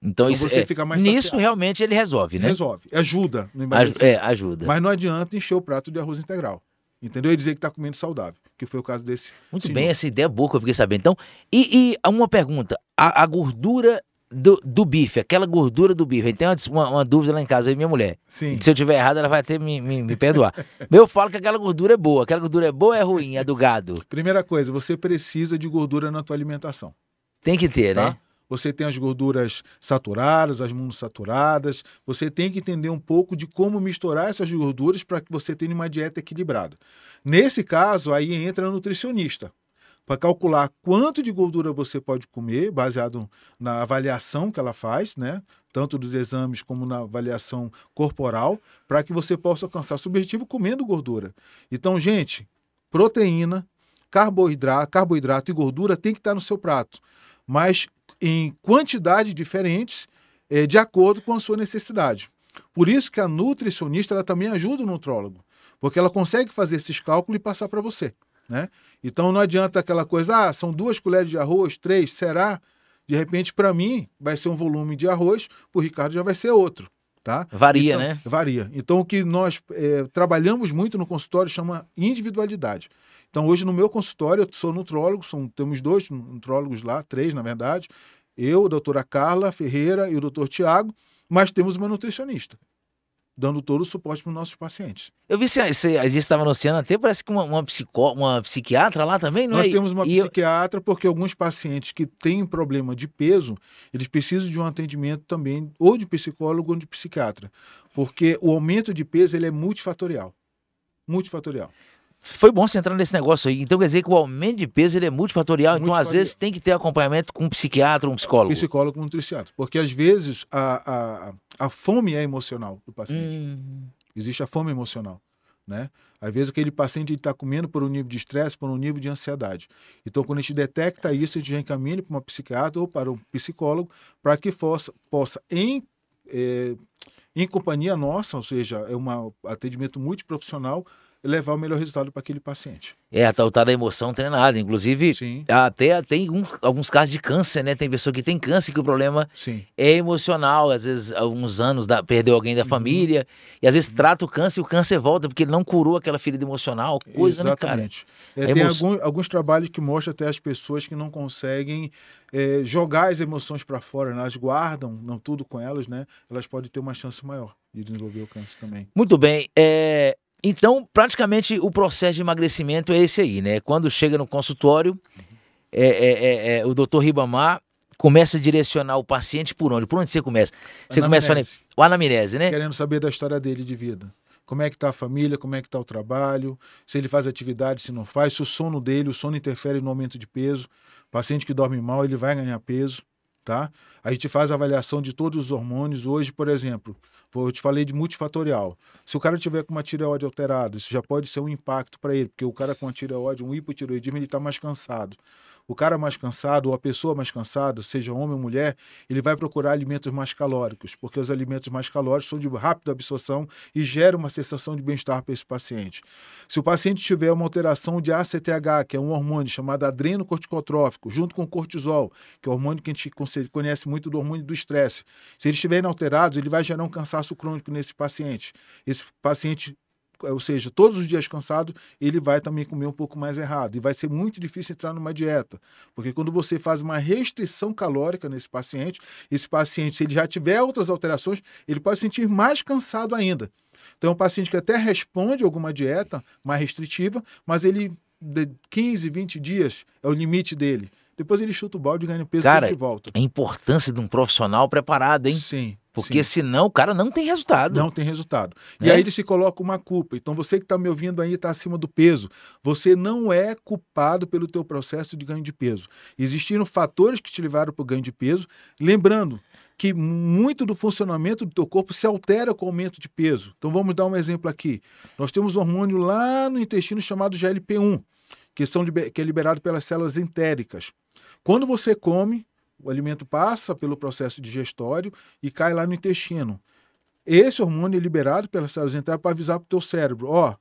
Então isso você fica mais nisso saciado. realmente ele resolve, né? Resolve. Ajuda no emagrecimento. Ajuda. Mas não adianta encher o prato de arroz integral. Entendeu? E dizer que está comendo saudável, que foi o caso desse. Muito senhor. bem, essa ideia é boa que eu fiquei sabendo. Então, e uma pergunta: a gordura do bife, aquela gordura do bife, tem uma dúvida lá em casa, aí minha mulher. Sim. Se eu tiver errado, ela vai até me perdoar. Eu falo que aquela gordura é boa. Aquela gordura é boa ou é ruim? É do gado? Primeira coisa, você precisa de gordura na tua alimentação. Tem que ter, Tá? né? Você tem as gorduras saturadas, as monossaturadas. Você tem que entender um pouco de como misturar essas gorduras para que você tenha uma dieta equilibrada. Nesse caso, aí entra a nutricionista para calcular quanto de gordura você pode comer, baseado na avaliação que ela faz, né? Tanto dos exames como na avaliação corporal, para que você possa alcançar seu objetivo comendo gordura. Então, gente, proteína, carboidrato e gordura tem que estar no seu prato, mas em quantidades diferentes, de acordo com a sua necessidade. Por isso que a nutricionista ela também ajuda o nutrólogo, porque ela consegue fazer esses cálculos e passar para você, né? Então não adianta aquela coisa, são 2 colheres de arroz, 3, será? De repente, para mim, vai ser um volume de arroz, para o Ricardo já vai ser outro, tá? Varia, então, né? Varia. Então o que nós trabalhamos muito no consultório chama individualidade. Então, hoje no meu consultório, eu sou nutrólogo, temos 2 nutrólogos lá, 3 na verdade, eu, a doutora Carla Ferreira e o doutor Tiago, mas temos uma nutricionista, dando todo o suporte para os nossos pacientes. Eu vi você estava anunciando até, parece que uma psiquiatra lá também, não é? Nós temos uma psiquiatra porque alguns pacientes que têm problema de peso, eles precisam de um atendimento também, ou de psicólogo ou de psiquiatra, porque o aumento de peso ele é multifatorial. Multifatorial. Foi bom você entrar nesse negócio aí. Então quer dizer que o aumento de peso ele é multifatorial. Então às vezes tem que ter acompanhamento com um psiquiatra ou um psicólogo. Psicólogo, nutricionista. Porque às vezes a fome é emocional do paciente. Existe a fome emocional, né? Às vezes aquele paciente está comendo por um nível de estresse, por um nível de ansiedade. Então quando a gente detecta isso, a gente já encaminha para uma psiquiatra ou para um psicólogo para que possa em companhia nossa, ou seja, é um atendimento multiprofissional, levar o melhor resultado para aquele paciente. A tal da emoção treinada. Inclusive, Sim. até tem alguns casos de câncer, né? Tem pessoa que tem câncer que o problema Sim. é emocional. Às vezes, alguns anos, perdeu alguém da família. E às vezes trata o câncer e o câncer volta porque ele não curou aquela ferida emocional. Coisa, exatamente, né, cara? Tem alguns trabalhos que mostram até as pessoas que não conseguem jogar as emoções para fora, né? Elas guardam, não tudo com elas, né? Elas podem ter uma chance maior de desenvolver o câncer também. Muito bem. Então, praticamente, o processo de emagrecimento é esse aí, né? Quando chega no consultório, o doutor Ribamar começa a direcionar o paciente por onde? Por onde você começa? Você começa falando o anamnese, né? Querendo saber da história dele de vida. Como é que está a família, como é que está o trabalho, se ele faz atividade, se não faz, se o sono interfere no aumento de peso. Paciente que dorme mal, ele vai ganhar peso, tá? A gente faz a avaliação de todos os hormônios. Hoje, por exemplo, eu te falei de multifatorial. Se o cara tiver com uma tireoide alterada, isso já pode ser um impacto para ele, porque o cara com a tireoide, um hipotireoidismo, ele está mais cansado. O cara mais cansado, ou a pessoa mais cansada, seja homem ou mulher, ele vai procurar alimentos mais calóricos, porque os alimentos mais calóricos são de rápida absorção e geram uma sensação de bem-estar para esse paciente. Se o paciente tiver uma alteração de ACTH, que é um hormônio chamado adrenocorticotrófico, junto com o cortisol, que é o hormônio que a gente conhece muito do hormônio do estresse, se eles estiverem alterados, ele vai gerar um cansaço crônico nesse paciente. Esse paciente, ou seja, todos os dias cansado, ele vai também comer um pouco mais errado. E vai ser muito difícil entrar numa dieta. Porque quando você faz uma restrição calórica nesse paciente, se ele já tiver outras alterações, ele pode se sentir mais cansado ainda. Então, é um paciente que até responde a alguma dieta mais restritiva, mas ele, de 15, 20 dias, é o limite dele. depois ele chuta o balde e ganha peso Cara, de volta. a importância de um profissional preparado, hein? Sim. Porque sim. senão o cara não tem resultado. Não tem resultado. Né? E aí ele se coloca uma culpa. Então você que está me ouvindo aí está acima do peso. Você não é culpado pelo teu processo de ganho de peso. Existiram fatores que te levaram para o ganho de peso. Lembrando que muito do funcionamento do teu corpo se altera com o aumento de peso. Então vamos dar um exemplo aqui. Nós temos um hormônio lá no intestino chamado GLP-1, que é liberado pelas células entéricas. Quando você come, o alimento passa pelo processo digestório e cai lá no intestino. Esse hormônio é liberado pelas células entéricas para avisar para o teu cérebro,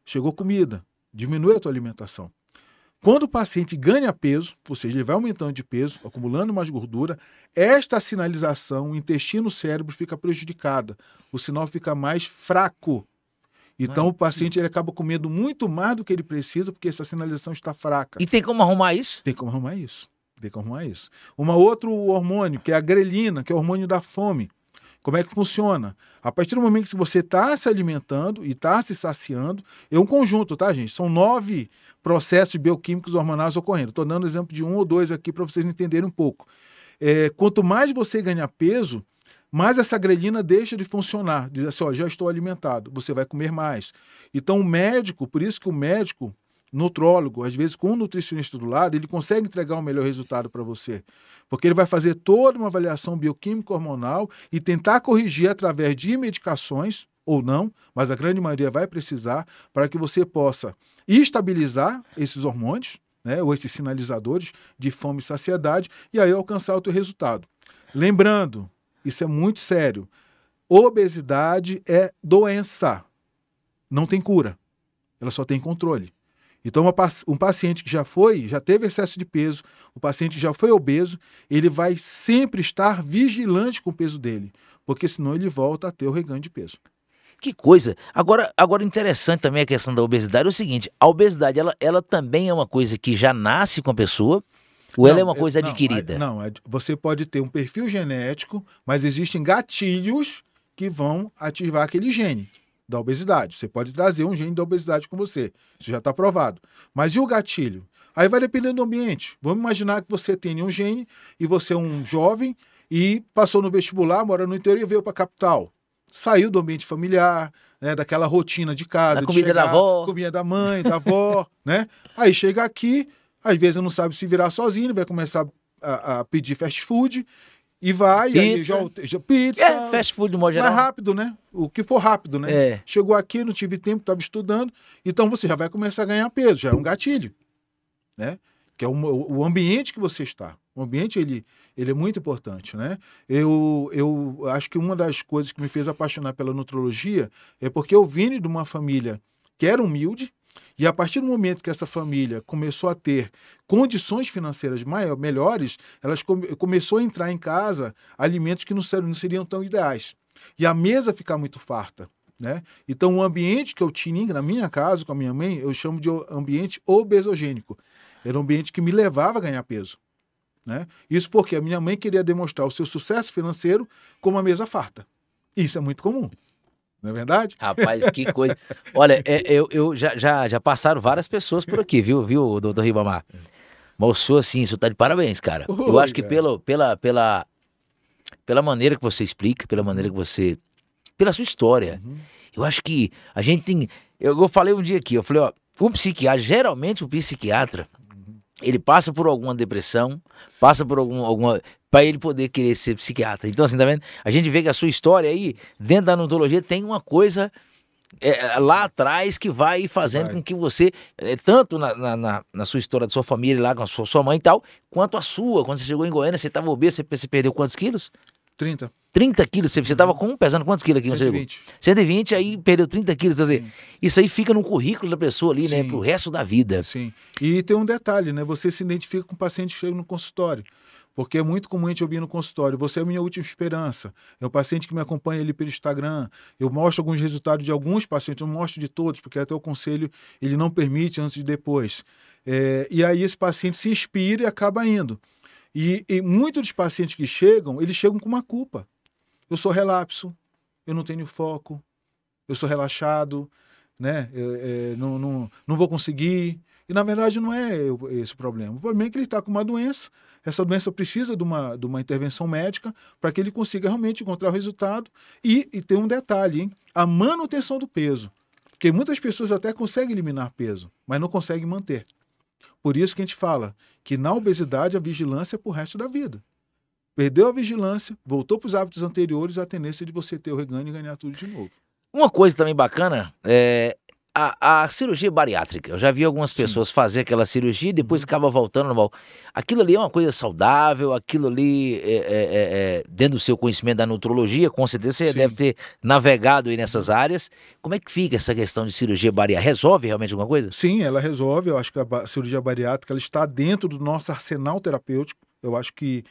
chegou comida, diminui a tua alimentação. Quando o paciente ganha peso, ou seja, ele vai aumentando de peso, acumulando mais gordura, esta sinalização, o intestino-cérebro fica prejudicada, o sinal fica mais fraco. Então o paciente ele acaba comendo muito mais do que ele precisa porque essa sinalização está fraca. E tem como arrumar isso? Tem como arrumar isso. Tem como arrumar isso. Outro hormônio, que é a grelina, que é o hormônio da fome. Como é que funciona? A partir do momento que você está se alimentando e está se saciando, é um conjunto, tá, gente? São 9 processos bioquímicos hormonais ocorrendo. Estou dando exemplo de 1 ou 2 aqui para vocês entenderem um pouco. Quanto mais você ganha peso, mais essa grelina deixa de funcionar. Diz assim, já estou alimentado, você vai comer mais. Então o médico, por isso que o médico, nutrólogo, às vezes com um nutricionista do lado, ele consegue entregar um melhor resultado para você. Porque ele vai fazer toda uma avaliação bioquímica hormonal e tentar corrigir através de medicações, ou não, mas a grande maioria vai precisar, para que você possa estabilizar esses hormônios, né, ou esses sinalizadores de fome e saciedade, e aí alcançar o teu resultado. Lembrando, isso é muito sério, obesidade é doença, não tem cura, ela só tem controle. Então, um paciente que já teve excesso de peso, o paciente que já foi obeso, ele vai sempre estar vigilante com o peso dele, porque senão ele volta a ter o reganho de peso. Que coisa. Agora interessante também a questão da obesidade é o seguinte, a obesidade, ela também é uma coisa que já nasce com a pessoa, ou ela é uma coisa adquirida? Não, você pode ter um perfil genético, mas existem gatilhos que vão ativar aquele gene da obesidade. Você pode trazer um gene da obesidade com você. Isso já está provado. Mas e o gatilho? Aí vai depender do ambiente. Vamos imaginar que você tenha um gene e você é um jovem e passou no vestibular, mora no interior e veio para a capital. Saiu do ambiente familiar, né, daquela rotina de casa. Da comida da avó. Comida da mãe, da avó, né? Aí chega aqui, às vezes não sabe se virar sozinho, vai começar a pedir fast food. E vai, pizza. Aí já pizza. Fast food de modo geral. Mais rápido, né? O que for rápido, né? Chegou aqui, não tive tempo, estava estudando. Então você já vai começar a ganhar peso, já é um gatilho, né? Que é o ambiente que você está. O ambiente, ele é muito importante, né? Eu acho que uma das coisas que me fez apaixonar pela nutrologia é porque eu vim de uma família que era humilde, e a partir do momento que essa família começou a ter condições financeiras melhores, elas começou a entrar em casa alimentos que não seriam tão ideais. E a mesa ficar muito farta, né? Então o ambiente que eu tinha na minha casa com a minha mãe, eu chamo de ambiente obesogênico. Era um ambiente que me levava a ganhar peso, né? Isso porque a minha mãe queria demonstrar o seu sucesso financeiro com uma mesa farta. Isso é muito comum. Não é verdade? Rapaz, que coisa. Olha, eu já passaram várias pessoas por aqui, viu, doutor Ribamar? Mas o senhor, assim, isso tá de parabéns, cara. Eu acho que pela maneira que você explica, pela maneira que você... Pela sua história. Eu acho que a gente tem... Eu falei um dia aqui, eu falei, o psiquiatra, geralmente o psiquiatra, ele passa por alguma depressão, passa por alguma... para ele poder querer ser psiquiatra. Então, assim, tá vendo? A gente vê que a sua história aí, dentro da odontologia, tem uma coisa lá atrás que vai fazendo com que você, tanto na sua história da sua família lá, com a sua mãe e tal, quanto a sua. Quando você chegou em Goiânia, você estava obeso, você perdeu quantos quilos? 30. 30 quilos? Você estava pesando quantos quilos aqui? 120. 120, aí perdeu 30 quilos. Quer dizer, isso aí fica no currículo da pessoa ali, né? Pro resto da vida. Sim. E tem um detalhe, né? Você se identifica com o paciente que chega no consultório. Porque é muito comum a gente ouvir no consultório, você é a minha última esperança. É o paciente que me acompanha ali pelo Instagram. Eu mostro alguns resultados de alguns pacientes, eu não mostro de todos, porque até o conselho ele não permite antes e depois. E aí esse paciente se inspira e acaba indo. E muitos dos pacientes que chegam, eles chegam com uma culpa. Eu sou relapso, eu não tenho foco, eu sou relaxado, né? Não vou conseguir. E na verdade não é esse o problema. O problema é que ele está com uma doença, essa doença precisa de uma intervenção médica para que ele consiga realmente encontrar o resultado. E tem um detalhe, hein? A manutenção do peso. Porque muitas pessoas até conseguem eliminar peso, mas não conseguem manter. Por isso que a gente fala que na obesidade a vigilância é pro resto da vida. Perdeu a vigilância, voltou para os hábitos anteriores, a tendência de você ter o reganho e ganhar tudo de novo. Uma coisa também bacana é a cirurgia bariátrica. Eu já vi algumas pessoas fazer aquela cirurgia e depois acaba voltando normal. Aquilo ali é uma coisa saudável, aquilo ali dentro do seu conhecimento da nutrologia, com certeza você deve ter navegado aí nessas áreas. Como é que fica essa questão de cirurgia bariátrica? Resolve realmente alguma coisa? Sim, ela resolve. Eu acho que a cirurgia bariátrica ela está dentro do nosso arsenal terapêutico. Eu acho que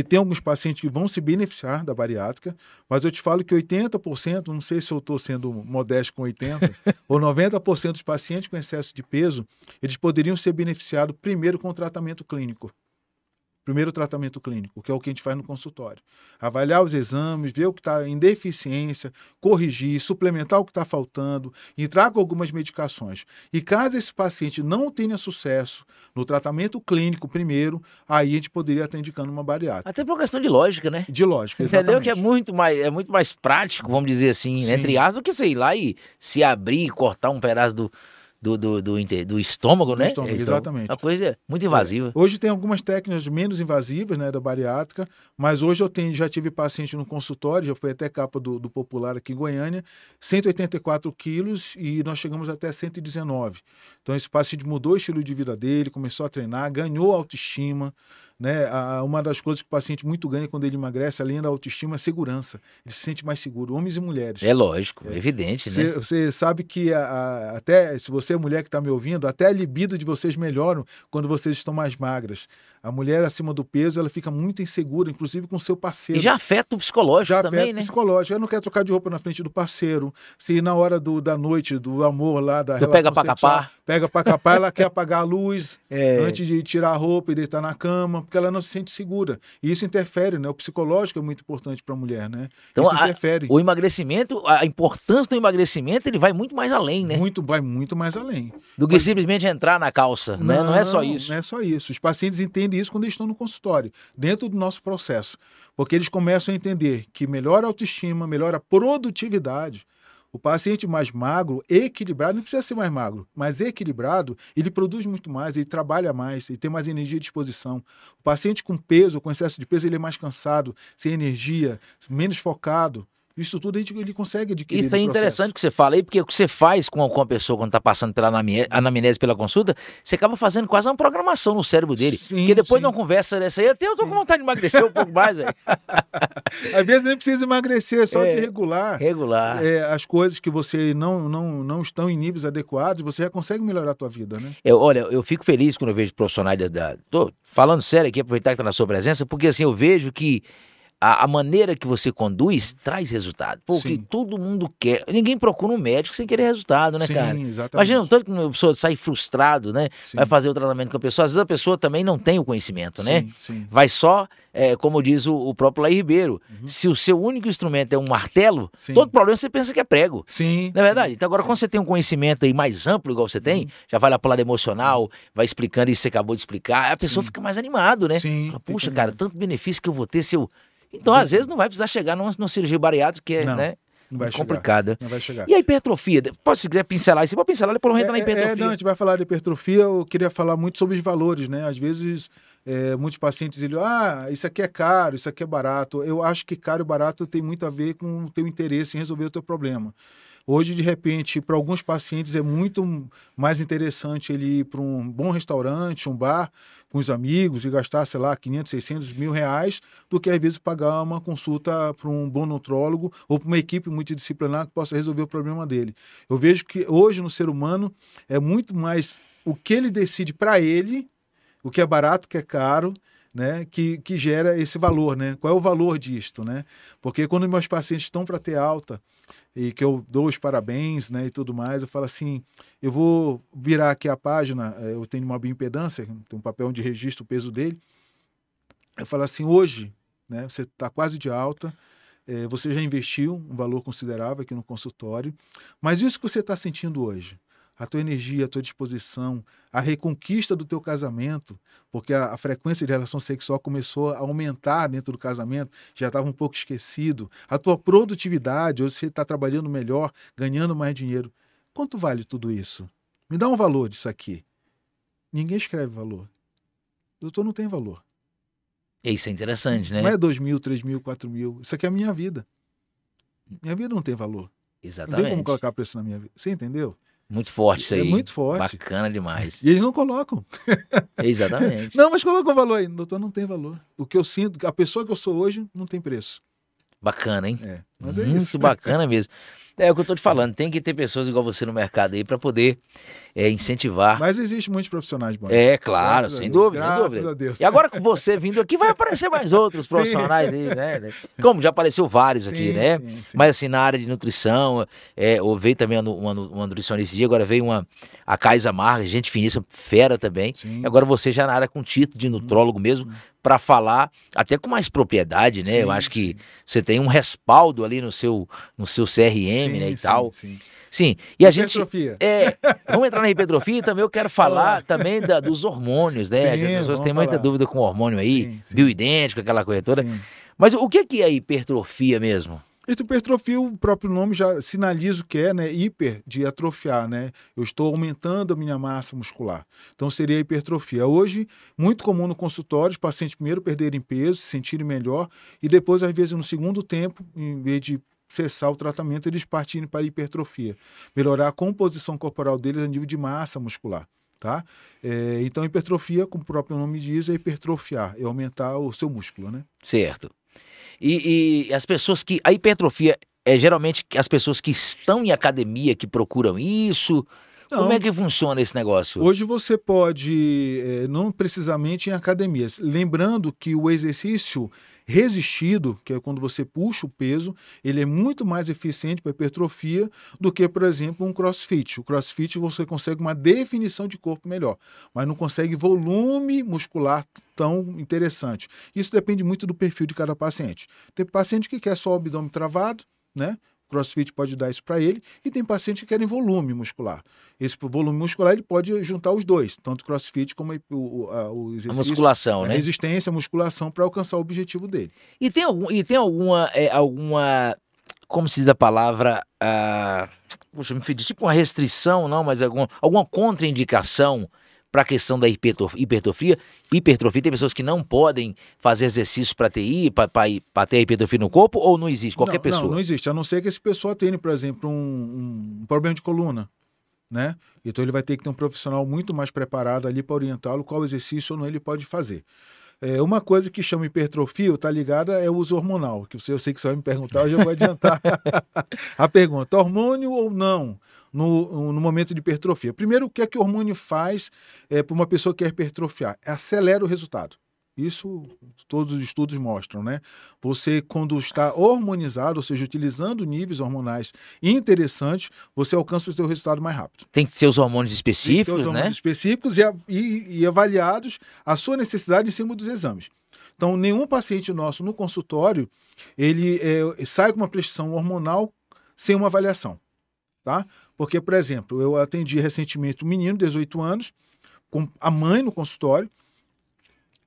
tem alguns pacientes que vão se beneficiar da bariátrica, mas eu te falo que 80%, não sei se eu estou sendo modesto com 80%, ou 90% dos pacientes com excesso de peso, eles poderiam ser beneficiados primeiro com o tratamento clínico. Primeiro tratamento clínico, que é o que a gente faz no consultório. Avaliar os exames, ver o que está em deficiência, corrigir, suplementar o que está faltando, entrar com algumas medicações. E caso esse paciente não tenha sucesso no tratamento clínico primeiro, aí a gente poderia estar indicando uma bariátrica. Até por uma questão de lógica, né? De lógica, exatamente. Entendeu? Que é muito mais prático, vamos dizer assim, entre aspas, do que sei lá e se abrir e cortar um pedaço do estômago, né? Estômago, exatamente. Uma coisa muito invasiva. Hoje tem algumas técnicas menos invasivas, né, da bariátrica, mas hoje já tive paciente no consultório, já foi até capa do Popular aqui em Goiânia, 184 quilos e nós chegamos até 119. Então esse paciente mudou o estilo de vida dele, começou a treinar, ganhou autoestima, né? Uma das coisas que o paciente muito ganha quando ele emagrece, além da autoestima, é segurança. Ele se sente mais seguro, homens e mulheres. É lógico, evidente, né? Você sabe que até, se você é mulher que está me ouvindo, até a libido de vocês melhoram quando vocês estão mais magras. A mulher acima do peso, ela fica muito insegura, inclusive com o seu parceiro. E já afeta o psicológico já também, afeta né? O psicológico. Ela não quer trocar de roupa na frente do parceiro. Se na hora da noite, do amor lá, da relação pega pra capar. Pega pra capar, ela quer apagar a luz antes de tirar a roupa e deitar na cama, porque ela não se sente segura. E isso interfere, né? O psicológico é muito importante para a mulher, né? Então, isso interfere. O emagrecimento, a importância do emagrecimento, ele vai muito mais além, né? Vai muito mais além. Do que simplesmente entrar na calça, né? Não é só isso. Não é só isso. Os pacientes entendem isso quando eles estão no consultório, dentro do nosso processo. Porque eles começam a entender que melhora a autoestima, melhora a produtividade. O paciente mais magro, equilibrado, não precisa ser mais magro, mas equilibrado, ele produz muito mais, ele trabalha mais, ele tem mais energia e disposição. O paciente com peso, com excesso de peso, ele é mais cansado, sem energia, menos focado. Isso tudo ele consegue adquirir. Isso é interessante que você fala aí, porque o que você faz com a pessoa quando está passando pela anamnese, pela consulta, você acaba fazendo quase uma programação no cérebro dele. Sim, porque depois de uma conversa dessa aí, até eu tô com vontade de emagrecer um pouco mais, velho. Às vezes nem precisa emagrecer, é só de regular. Regular. As coisas que você não estão em níveis adequados, você já consegue melhorar a tua vida, né? Olha, eu fico feliz quando eu vejo profissionais tô falando sério aqui, aproveitar que tá na sua presença, porque assim, eu vejo que a maneira que você conduz traz resultado. Porque todo mundo quer. Ninguém procura um médico sem querer resultado, né, cara? Exatamente. Imagina o tanto que uma pessoa sai frustrado, né? Vai fazer o tratamento com a pessoa. Às vezes a pessoa também não tem o conhecimento, né? Vai só, como diz o próprio Laí Ribeiro, se o seu único instrumento é um martelo, todo problema você pensa que é prego. Não é verdade? Então agora quando você tem um conhecimento aí mais amplo, igual você tem, já vai lá pro lado emocional, vai explicando isso que você acabou de explicar, a pessoa fica mais animado, né? Fala, puxa, cara, tanto benefício que eu vou ter se eu... Então, às vezes, não vai precisar chegar numa cirurgia bariátrica, que é complicada. Não vai chegar. E a hipertrofia? Se quiser pincelar isso, você pode pincelar, depois não entra na hipertrofia. Não, a gente vai falar de hipertrofia, eu queria falar muito sobre os valores, né? Às vezes, muitos pacientes dizem, isso aqui é caro, isso aqui é barato. Eu acho que caro e barato tem muito a ver com o teu interesse em resolver o teu problema. Hoje, de repente, para alguns pacientes é muito mais interessante ele ir para um bom restaurante, um bar, com os amigos e gastar, sei lá, 500, 600, R$1.000, do que às vezes pagar uma consulta para um bom nutrólogo ou para uma equipe multidisciplinar que possa resolver o problema dele. Eu vejo que hoje no ser humano é muito mais o que ele decide para ele, o que é barato, o que é caro, né, que gera esse valor, né? Qual é o valor disto, né? Porque quando meus pacientes estão para ter alta e que eu dou os parabéns, né, e tudo mais, eu falo assim, eu vou virar aqui a página, eu tenho uma bioimpedância, tem um papel onde registro o peso dele, eu falo assim, hoje, né, você está quase de alta, você já investiu um valor considerável aqui no consultório, mas isso que você está sentindo hoje, a tua energia, a tua disposição, a reconquista do teu casamento, porque a frequência de relação sexual começou a aumentar dentro do casamento, já estava um pouco esquecido, a tua produtividade, hoje você está trabalhando melhor, ganhando mais dinheiro. Quanto vale tudo isso? Me dá um valor disso aqui. Ninguém escreve valor. Doutor, não tem valor. Isso é interessante, né? Não é 2 mil, 3 mil, 4 mil. Isso aqui é a minha vida. Minha vida não tem valor. Exatamente. Não tem como colocar preço na minha vida. Você entendeu? Muito forte isso aí. É muito forte. Bacana demais. E eles não colocam. Exatamente. Não, mas coloca o valor aí. Doutor, não tem valor. O que eu sinto, a pessoa que eu sou hoje não tem preço. Bacana, hein? Mas é Muito isso. bacana mesmo. É o que eu tô te falando, tem que ter pessoas igual você no mercado aí para poder incentivar. Mas existe muitos profissionais bons. Claro, Graças sem a Deus. dúvida, sem Graças dúvida. a Deus. E agora com você vindo aqui, vai aparecer mais outros profissionais aí, né? Como já apareceu vários aqui, né? Sim. Mas assim, na área de nutrição, veio também uma nutricionista esse dia, agora veio a Kaisa Marga, gente finíssima, fera também. Sim. E agora você já na área com título de nutrólogo mesmo, para falar até com mais propriedade, né? Eu acho que você tem um respaldo ali no seu CRM, né, e tal. Sim, e a gente... Hipertrofia. Vamos entrar na hipertrofia e também eu quero falar também dos hormônios, né? As pessoas têm muita dúvida com hormônio aí, bioidêntico, aquela coisa toda. Mas o que é hipertrofia mesmo? Hipertrofia, o próprio nome já sinaliza o que é, né? Hiper, de atrofiar, né? Eu estou aumentando a minha massa muscular. Então seria hipertrofia. Hoje, muito comum no consultório, os pacientes primeiro perderem peso, se sentirem melhor, e depois, às vezes, no segundo tempo, em vez de cessar o tratamento, eles partirem para a hipertrofia. Melhorar a composição corporal deles a nível de massa muscular. Tá? Então, hipertrofia, como o próprio nome diz, é hipertrofiar, é aumentar o seu músculo, né? Certo. E as pessoas que... A hipertrofia é geralmente as pessoas que estão em academia que procuram isso? Não. Como é que funciona esse negócio? Hoje você pode, não precisamente em academias. Lembrando que o exercício resistido, que é quando você puxa o peso, ele é muito mais eficiente para hipertrofia do que, por exemplo, um crossfit. O crossfit você consegue uma definição de corpo melhor, mas não consegue volume muscular tão interessante. Isso depende muito do perfil de cada paciente. Tem paciente que quer só o abdômen travado, né? CrossFit pode dar isso para ele, e tem pacientes que querem volume muscular. Esse volume muscular ele pode juntar os dois, tanto o CrossFit como o exercício, a musculação, né? A resistência, a musculação para alcançar o objetivo dele. E tem alguma como se diz a palavra, puxa, me fiz tipo uma restrição, não, mas alguma contraindicação para a questão da hipertrofia? Hipertrofia, tem pessoas que não podem fazer exercício para ter a hipertrofia no corpo, ou não existe? Qualquer pessoa? Não existe, a não ser que esse pessoa tenha, por exemplo, um problema de coluna, né? Então ele vai ter que ter um profissional muito mais preparado ali para orientá-lo qual exercício ou não ele pode fazer. Uma coisa que chama hipertrofia, está ligada, é o uso hormonal, que eu sei que você vai me perguntar, eu já vou adiantar a pergunta. Hormônio ou não no momento de hipertrofia? Primeiro, o que é que o hormônio faz para uma pessoa que quer hipertrofiar? Acelera o resultado. Isso todos os estudos mostram, né? Você, quando está hormonizado, ou seja, utilizando níveis hormonais interessantes, você alcança o seu resultado mais rápido. Tem que ter os hormônios específicos, tem que ter os hormônios né? específicos e avaliados a sua necessidade em cima dos exames. Então, nenhum paciente nosso no consultório, ele sai com uma prescrição hormonal sem uma avaliação, tá? Porque, por exemplo, eu atendi recentemente um menino de 18 anos, com a mãe no consultório,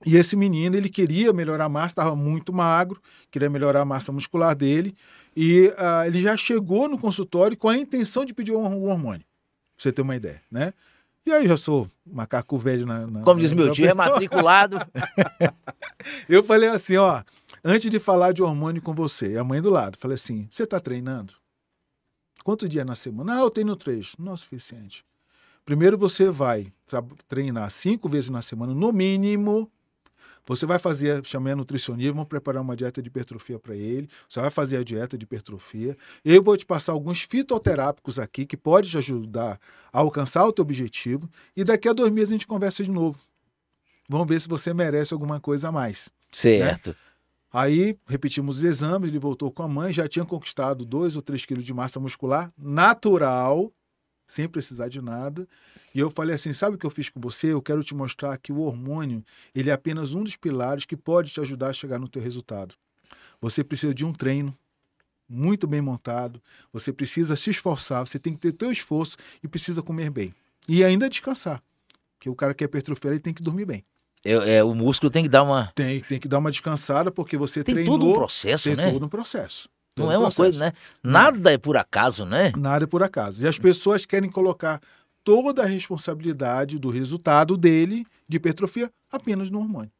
e esse menino, ele queria melhorar a massa, estava muito magro, queria melhorar a massa muscular dele, e ele já chegou no consultório com a intenção de pedir um hormônio, pra você ter uma ideia, né? E aí eu já sou macaco velho como diz meu tio, é matriculado. Eu falei assim, ó, antes de falar de hormônio com você, a mãe do lado, falei assim, você está treinando? Quantos dias na semana? Eu treino 3, não é o suficiente. Primeiro você vai treinar 5 vezes na semana, no mínimo. Você vai fazer, chamei a nutricionista, vamos preparar uma dieta de hipertrofia para ele, você vai fazer a dieta de hipertrofia, eu vou te passar alguns fitoterápicos aqui que pode te ajudar a alcançar o teu objetivo, e daqui a 2 meses a gente conversa de novo. Vamos ver se você merece alguma coisa a mais. Certo. Né? Aí repetimos os exames, ele voltou com a mãe, já tinha conquistado 2 ou 3 quilos de massa muscular natural, sem precisar de nada. E eu falei assim, sabe o que eu fiz com você? Eu quero te mostrar que o hormônio, ele é apenas um dos pilares que pode te ajudar a chegar no teu resultado. Você precisa de um treino, muito bem montado, você precisa se esforçar, você tem que ter teu esforço e precisa comer bem. E ainda descansar, porque o cara que é hipertrofia, ele tem que dormir bem. O músculo tem que dar uma... Tem que dar uma descansada, porque você Tem treinou... todo um processo, tem né? todo um processo. Não é uma coisa, né? Nada é por acaso, né? Nada é por acaso. E as pessoas querem colocar toda a responsabilidade do resultado dele, de hipertrofia, apenas no hormônio.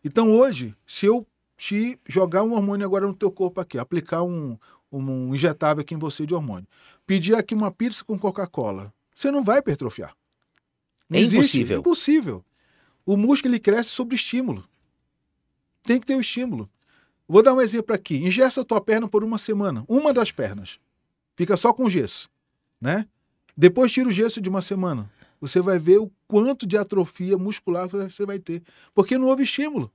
Então hoje, se eu te jogar um hormônio agora no teu corpo aqui, aplicar um injetável aqui em você de hormônio, pedir aqui uma pizza com Coca-Cola, você não vai hipertrofiar. Não É existe. impossível. É impossível. O músculo ele cresce sob estímulo. Tem que ter o estímulo. Vou dar um exemplo aqui. Engessa a tua perna por uma semana. Uma das pernas. Fica só com gesso, né? Depois tira o gesso de uma semana. Você vai ver o quanto de atrofia muscular você vai ter. Porque não houve estímulo.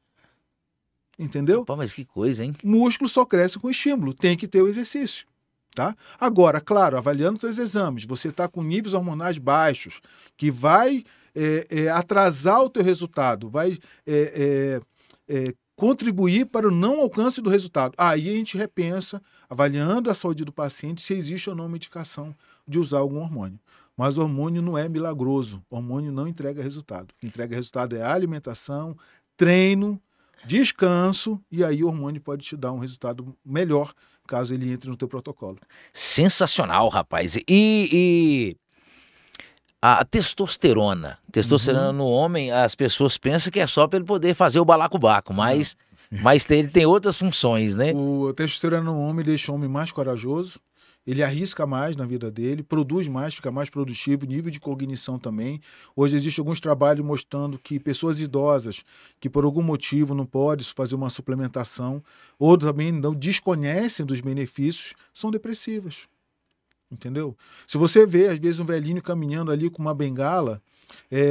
Entendeu? Pô, mas que coisa, hein? Músculo só cresce com estímulo. Tem que ter o exercício. Tá? Agora, claro, avaliando seus exames, você está com níveis hormonais baixos, que vai atrasar o teu resultado, vai contribuir para o não alcance do resultado. Aí a gente repensa, avaliando a saúde do paciente, se existe ou não uma indicação de usar algum hormônio. Mas o hormônio não é milagroso. O hormônio não entrega resultado. O que entrega resultado é a alimentação, treino, descanso, e aí o hormônio pode te dar um resultado melhor, caso ele entre no teu protocolo. Sensacional, rapaz. E a testosterona. Testosterona no homem, as pessoas pensam que é só para ele poder fazer o balacobaco, mas ele tem outras funções, né? A testosterona no homem deixa o homem mais corajoso, ele arrisca mais na vida dele, produz mais, fica mais produtivo, nível de cognição também. Hoje existem alguns trabalhos mostrando que pessoas idosas que por algum motivo não podem fazer uma suplementação ou também não desconhecem dos benefícios, são depressivas. Entendeu? Se você vê, às vezes, um velhinho caminhando ali com uma bengala,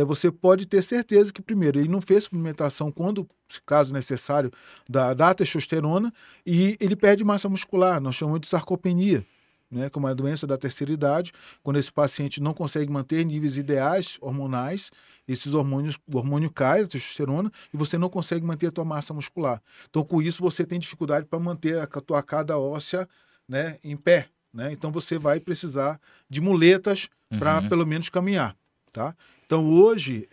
você pode ter certeza que, primeiro, ele não fez suplementação quando, caso necessário, da testosterona, e ele perde massa muscular, nós chamamos de sarcopenia, né, que é uma doença da terceira idade, quando esse paciente não consegue manter níveis ideais hormonais, o hormônio cai, a testosterona, e você não consegue manter a tua massa muscular. Então, com isso, você tem dificuldade para manter a tua arcada óssea, né, em pé. Né? Então, você vai precisar de muletas para, pelo menos, caminhar. Tá? Então, hoje,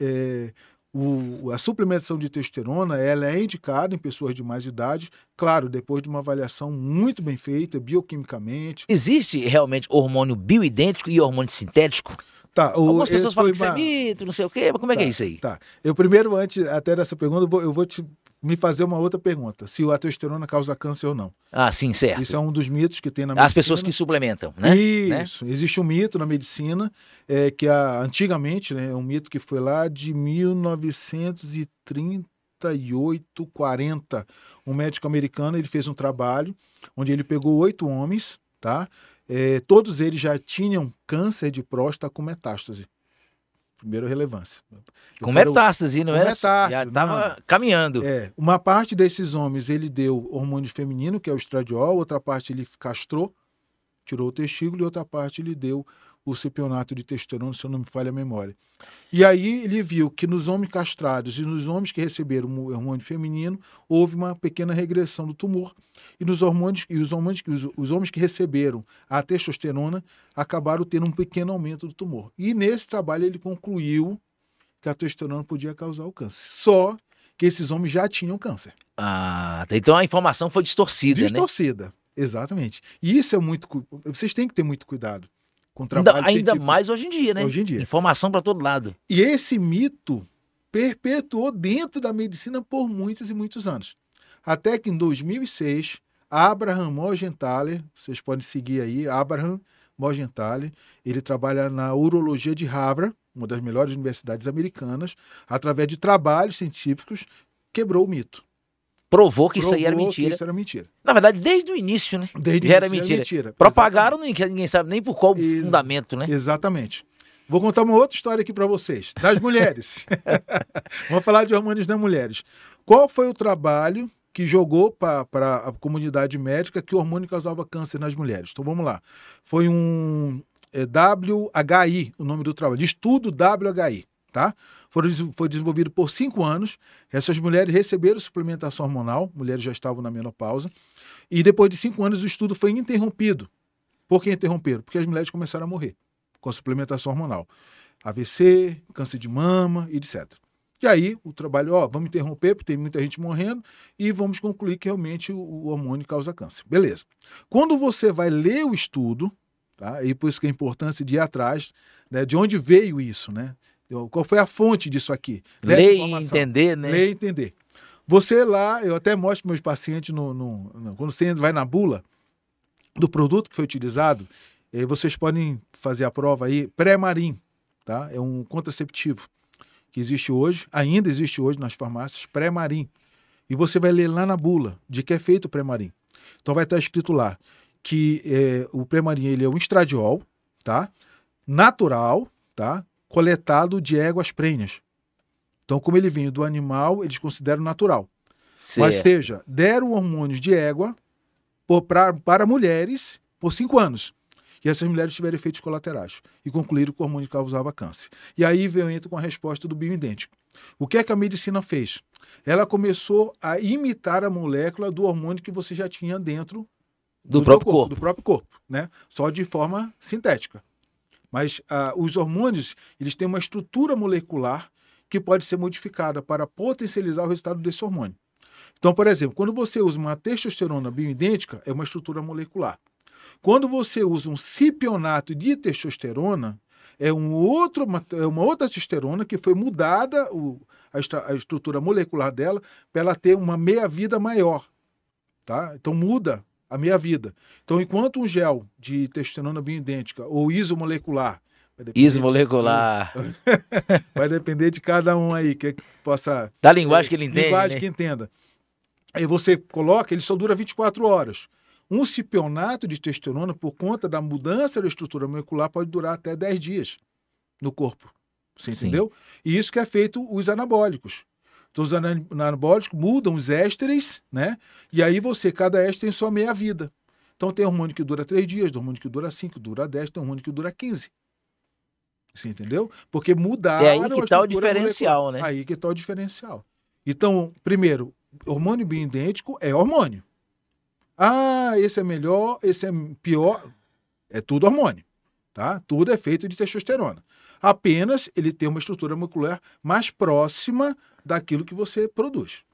a suplementação de testosterona ela é indicada em pessoas de mais idade, claro, depois de uma avaliação muito bem feita, bioquimicamente. Existe realmente hormônio bioidêntico e hormônio sintético? Tá, algumas pessoas falam que isso é mito, não sei o quê, mas como é que é isso aí? Tá. Eu primeiro, antes até dessa pergunta, eu vou me fazer uma outra pergunta. Se a testosterona causa câncer ou não. Ah, sim, certo. Isso é um dos mitos que tem na medicina. As pessoas que suplementam, né? Isso. Né? Existe um mito na medicina, que antigamente, né, um mito que foi lá de 1938, 40. Um médico americano, ele fez um trabalho onde ele pegou 8 homens, tá? Todos eles já tinham câncer de próstata com metástase. Primeira relevância. Com metástase, não era? Metástase, já estava caminhando. Uma parte desses homens ele deu hormônio feminino, que é o estradiol, outra parte ele castrou, tirou o testículo, e outra parte ele deu o cipionato de testosterona, se eu não me falha a memória. E aí ele viu que nos homens castrados e nos homens que receberam o hormônio feminino, houve uma pequena regressão do tumor. E os homens que receberam a testosterona acabaram tendo um pequeno aumento do tumor. E nesse trabalho ele concluiu que a testosterona podia causar o câncer. Só que esses homens já tinham câncer. Ah, então a informação foi distorcida, né? Distorcida, exatamente. E isso é muito... Vocês têm que ter muito cuidado. Ainda mais hoje em dia, né? Hoje em dia. Informação para todo lado. E esse mito perpetuou dentro da medicina por muitos e muitos anos. Até que em 2006, Abraham Morgenthaler, vocês podem seguir aí, Abraham Morgenthaler, ele trabalha na urologia de Harvard, uma das melhores universidades americanas, através de trabalhos científicos, quebrou o mito. Provou que isso aí era mentira. Que isso era mentira. Na verdade, desde o início, né? Já era mentira. Propagaram, ninguém sabe nem por qual fundamento, né? Exatamente. Vou contar uma outra história aqui para vocês, das mulheres. Vamos falar de hormônios das mulheres. Qual foi o trabalho que jogou para a comunidade médica que o hormônio causava câncer nas mulheres? Então vamos lá. Foi um WHI, o nome do trabalho, estudo WHI. tá? Foi desenvolvido por 5 anos. Essas mulheres receberam suplementação hormonal, mulheres já estavam na menopausa, e depois de 5 anos o estudo foi interrompido. Por que interromperam? Porque as mulheres começaram a morrer com a suplementação hormonal. AVC, câncer de mama, etc. E aí o trabalho, vamos interromper, porque tem muita gente morrendo, e vamos concluir que realmente o hormônio causa câncer. Beleza. Quando você vai ler o estudo, tá? E por isso que a importância de ir atrás, né, de onde veio isso, né? Qual foi a fonte disso aqui? Ler e entender, né? Ler e entender. Você lá, eu até mostro para meus pacientes, quando você vai na bula do produto que foi utilizado, vocês podem fazer a prova aí, Premarin, tá? É um contraceptivo que existe hoje, ainda existe hoje nas farmácias, Premarin. E você vai ler lá na bula de que é feito o Premarin. Então vai estar escrito lá que o Premarin ele é um estradiol, tá? Natural, tá? Coletado de éguas prenhas. Então, como ele vem do animal, eles consideram natural. Certo. Mas seja, deram hormônios de égua para mulheres por 5 anos. E essas mulheres tiveram efeitos colaterais e concluíram que o hormônio causava câncer. E aí entra com a resposta do bioidêntico. O que é que a medicina fez? Ela começou a imitar a molécula do hormônio que você já tinha dentro do próprio corpo, né? Só de forma sintética. Mas os hormônios, eles têm uma estrutura molecular que pode ser modificada para potencializar o resultado desse hormônio. Então, por exemplo, quando você usa uma testosterona bioidêntica, é uma estrutura molecular. Quando você usa um cipionato de testosterona, é uma outra testosterona que foi mudada a estrutura molecular dela para ela ter uma meia-vida maior. Tá? Então muda a meia-vida. Então, enquanto um gel de testosterona bioidêntica ou isomolecular... vai depender de cada um aí, que possa... Da linguagem que ele entende, linguagem né? que entenda. Aí você coloca, ele só dura 24 horas. Um cipionato de testosterona, por conta da mudança da estrutura molecular, pode durar até 10 dias no corpo. Você entendeu? E isso que é feito os anabólicos. Então, os anabólicos mudam os ésteres, né? E aí cada éster tem sua meia-vida. Então, tem hormônio que dura 3 dias, tem hormônio que dura 5, dura 10, tem hormônio que dura 15. Você entendeu? Porque mudaram... É aí que está o diferencial, molecular. né? Aí que está o diferencial. Então, primeiro, hormônio bioidêntico é hormônio. Esse é melhor, esse é pior. É tudo hormônio, tá? Tudo é feito de testosterona. Apenas ele tem uma estrutura molecular mais próxima daquilo que você produz.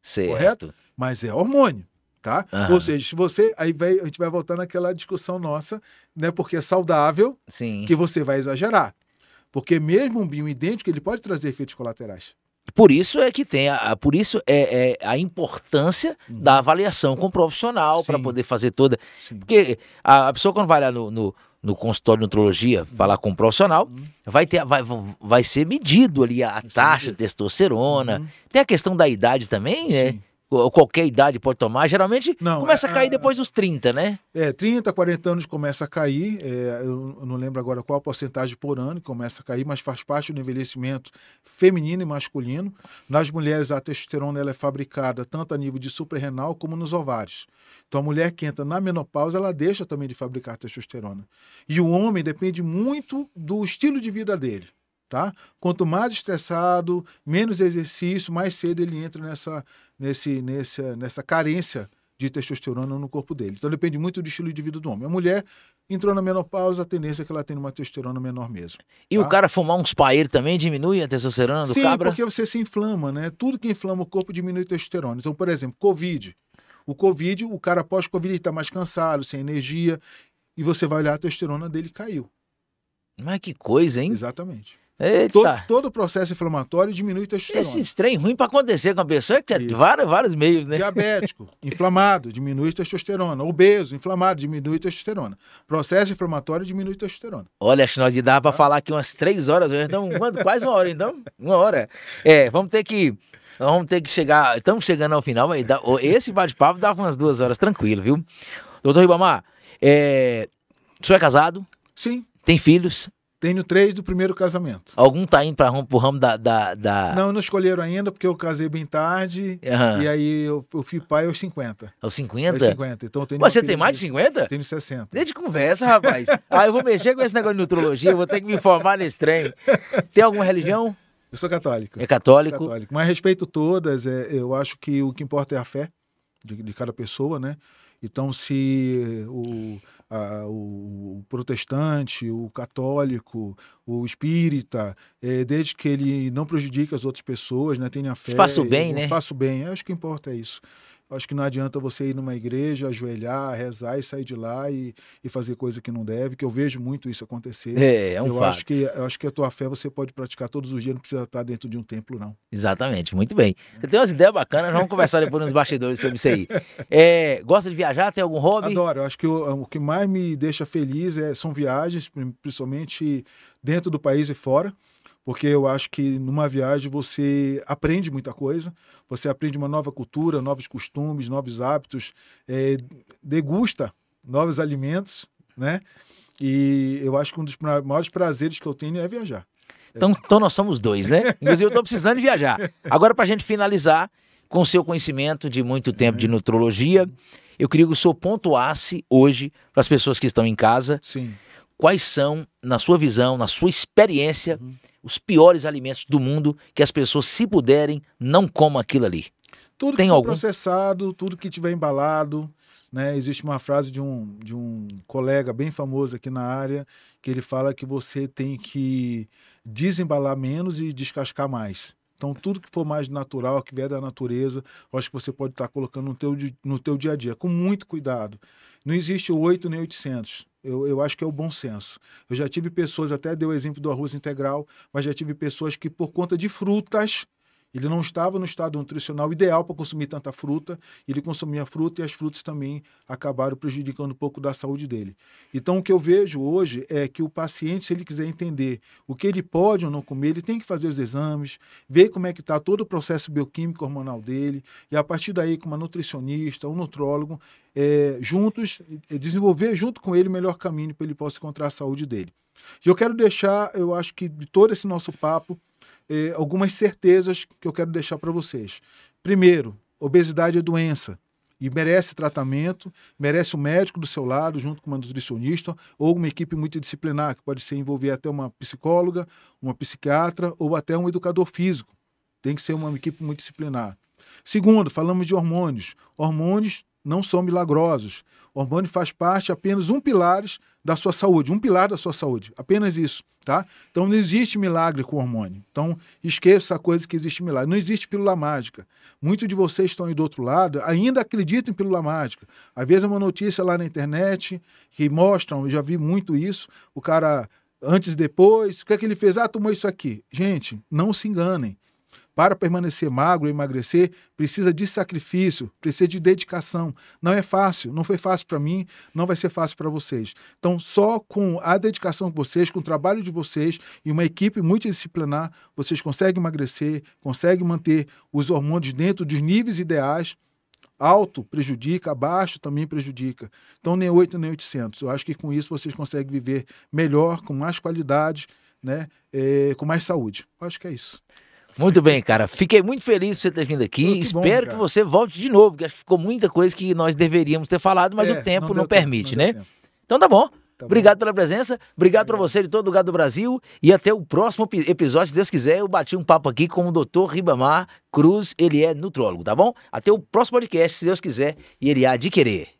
Certo. Correto? Mas é hormônio, tá? Aham. Ou seja, se você... a gente vai voltar naquela discussão nossa, né? Porque é saudável, Sim. que você vai exagerar. Porque mesmo um bioidêntico, ele pode trazer efeitos colaterais. Por isso é que tem, por isso é a importância da avaliação com o profissional para Sim. poder fazer toda... Sim. Porque a pessoa quando vai lá no consultório de nutrologia, falar com um profissional, vai ser medido ali a taxa de testosterona. Tem a questão da idade também, né? Sim. Qualquer idade pode tomar. Geralmente Não, começa a cair depois dos 30, né? 30, 40 anos começa a cair. Eu não lembro agora qual a porcentagem por ano que começa a cair, mas faz parte do envelhecimento feminino e masculino. Nas mulheres, a testosterona ela é fabricada tanto a nível de suprarrenal como nos ovários. Então, a mulher que entra na menopausa, ela deixa também de fabricar testosterona. E o homem depende muito do estilo de vida dele. Tá? Quanto mais estressado, menos exercício, mais cedo ele entra nessa carência de testosterona no corpo dele. Então depende muito do estilo de vida do homem. A mulher entrou na menopausa, a tendência é que ela tenha uma testosterona menor mesmo. E o cara fumar uns paeiros também diminui a testosterona do Sim, cabra? porque você se inflama, né? Tudo que inflama o corpo diminui a testosterona. Então, por exemplo, Covid. O cara pós-Covid está mais cansado, sem energia, e você vai olhar a testosterona dele caiu. Mas que coisa, hein? Exatamente. Eita. Todo o processo inflamatório diminui testosterona. Esse trem ruim para acontecer com a pessoa é que é vários meios, né? Diabético, inflamado, diminui testosterona. Obeso, inflamado, diminui testosterona. Processo inflamatório diminui testosterona. Olha, acho que nós dá para falar aqui umas 3 horas, então quase 1 hora, então. 1 hora. Vamos ter que chegar, estamos chegando ao final, mas esse bate-papo dava umas 2 horas tranquilo, viu? Doutor Ribamar, o senhor é casado? Sim. Tem filhos? Tenho 3 do primeiro casamento. Algum tá indo pro ramo Não escolheram ainda, porque eu casei bem tarde, e aí eu fui pai aos 50. Aos 50? Aos 50. Então, eu tenho Mas você tem mais de 50? Tenho 60. Desde conversa, rapaz. Eu vou mexer com esse negócio de nutrologia, eu vou ter que me informar nesse trem. Tem alguma religião? Eu sou católico. É católico? Católico. Mas respeito todas, eu acho que o que importa é a fé de cada pessoa, né? Então, se o protestante, o católico, o espírita, desde que ele não prejudique as outras pessoas, né, tenha fé. Faça o bem, né? Faça o bem. Acho que o que importa é isso. Acho que não adianta você ir numa igreja, ajoelhar, rezar e sair de lá e fazer coisa que não deve, que eu vejo muito isso acontecer. É um fato. Eu acho que a tua fé você pode praticar todos os dias, não precisa estar dentro de um templo, não. Exatamente, muito bem. Você tem umas ideias bacanas, vamos conversar depois nos bastidores sobre isso aí. Gosta de viajar? Tem algum hobby? Adoro. Eu acho que o que mais me deixa feliz são viagens, principalmente dentro do país e fora. Porque eu acho que numa viagem você aprende muita coisa, você aprende uma nova cultura, novos costumes, novos hábitos, degusta novos alimentos, né? E eu acho que um dos maiores prazeres que eu tenho é viajar. Então nós somos dois, né? Inclusive eu estou precisando de viajar. Agora, para a gente finalizar, com o seu conhecimento de muito tempo de nutrologia, eu queria que o senhor pontuasse hoje, para as pessoas que estão em casa, Sim. Quais são, na sua visão, na sua experiência, os piores alimentos do mundo que as pessoas, se puderem, não comam aquilo ali? Tudo que for processado, tudo que tiver embalado, né? Existe uma frase de um colega bem famoso aqui na área, que ele fala que você tem que desembalar menos e descascar mais. Então, tudo que for mais natural, que vier da natureza, eu acho que você pode estar colocando no teu dia a dia, com muito cuidado. Não existe 8 nem 800. Eu acho que é o bom senso. Eu já tive pessoas, até dei o exemplo do arroz integral, mas já tive pessoas que, por conta de frutas, ele não estava no estado nutricional ideal para consumir tanta fruta, ele consumia fruta e as frutas também acabaram prejudicando um pouco da saúde dele. Então, o que eu vejo hoje é que o paciente, se ele quiser entender o que ele pode ou não comer, ele tem que fazer os exames, ver como é que está todo o processo bioquímico hormonal dele, e a partir daí, com uma nutricionista, um nutrólogo, juntos, desenvolver junto com ele o melhor caminho para ele possa encontrar a saúde dele. E eu quero deixar, eu acho que de todo esse nosso papo, algumas certezas que eu quero deixar para vocês. Primeiro, obesidade é doença e merece tratamento, merece um médico do seu lado, junto com uma nutricionista ou uma equipe multidisciplinar, que pode ser envolver até uma psicóloga, uma psiquiatra ou até um educador físico. Tem que ser uma equipe multidisciplinar. Segundo, falamos de hormônios. Hormônios não são milagrosos. O hormônio faz parte apenas um pilar da sua saúde, apenas isso, tá? Então não existe milagre com hormônio. Então esqueça a coisa que existe milagre. Não existe pílula mágica. Muitos de vocês estão aí do outro lado, ainda acreditam em pílula mágica. Às vezes é uma notícia lá na internet que mostram, eu já vi muito isso, o cara antes e depois, o que é que ele fez? Tomou isso aqui. Gente, não se enganem. Para permanecer magro e emagrecer, precisa de sacrifício, precisa de dedicação. Não é fácil, não foi fácil para mim, não vai ser fácil para vocês. Então, só com a dedicação de vocês, com o trabalho de vocês e uma equipe multidisciplinar, vocês conseguem emagrecer, conseguem manter os hormônios dentro dos níveis ideais. Alto prejudica, baixo também prejudica. Então, nem 8 nem 800. Eu acho que com isso vocês conseguem viver melhor, com mais qualidade, né? Com mais saúde. Eu acho que é isso. Muito bem, cara. Fiquei muito feliz por você ter vindo aqui. Espero que você volte de novo, porque acho que ficou muita coisa que nós deveríamos ter falado, mas o tempo não permite, né? Então tá bom. Obrigado pela presença, obrigado para você de todo lugar do Brasil e até o próximo episódio, se Deus quiser. Eu bati um papo aqui com o Dr. Ribamar Cruz, ele é nutrólogo, tá bom? Até o próximo podcast, se Deus quiser, e ele há de querer.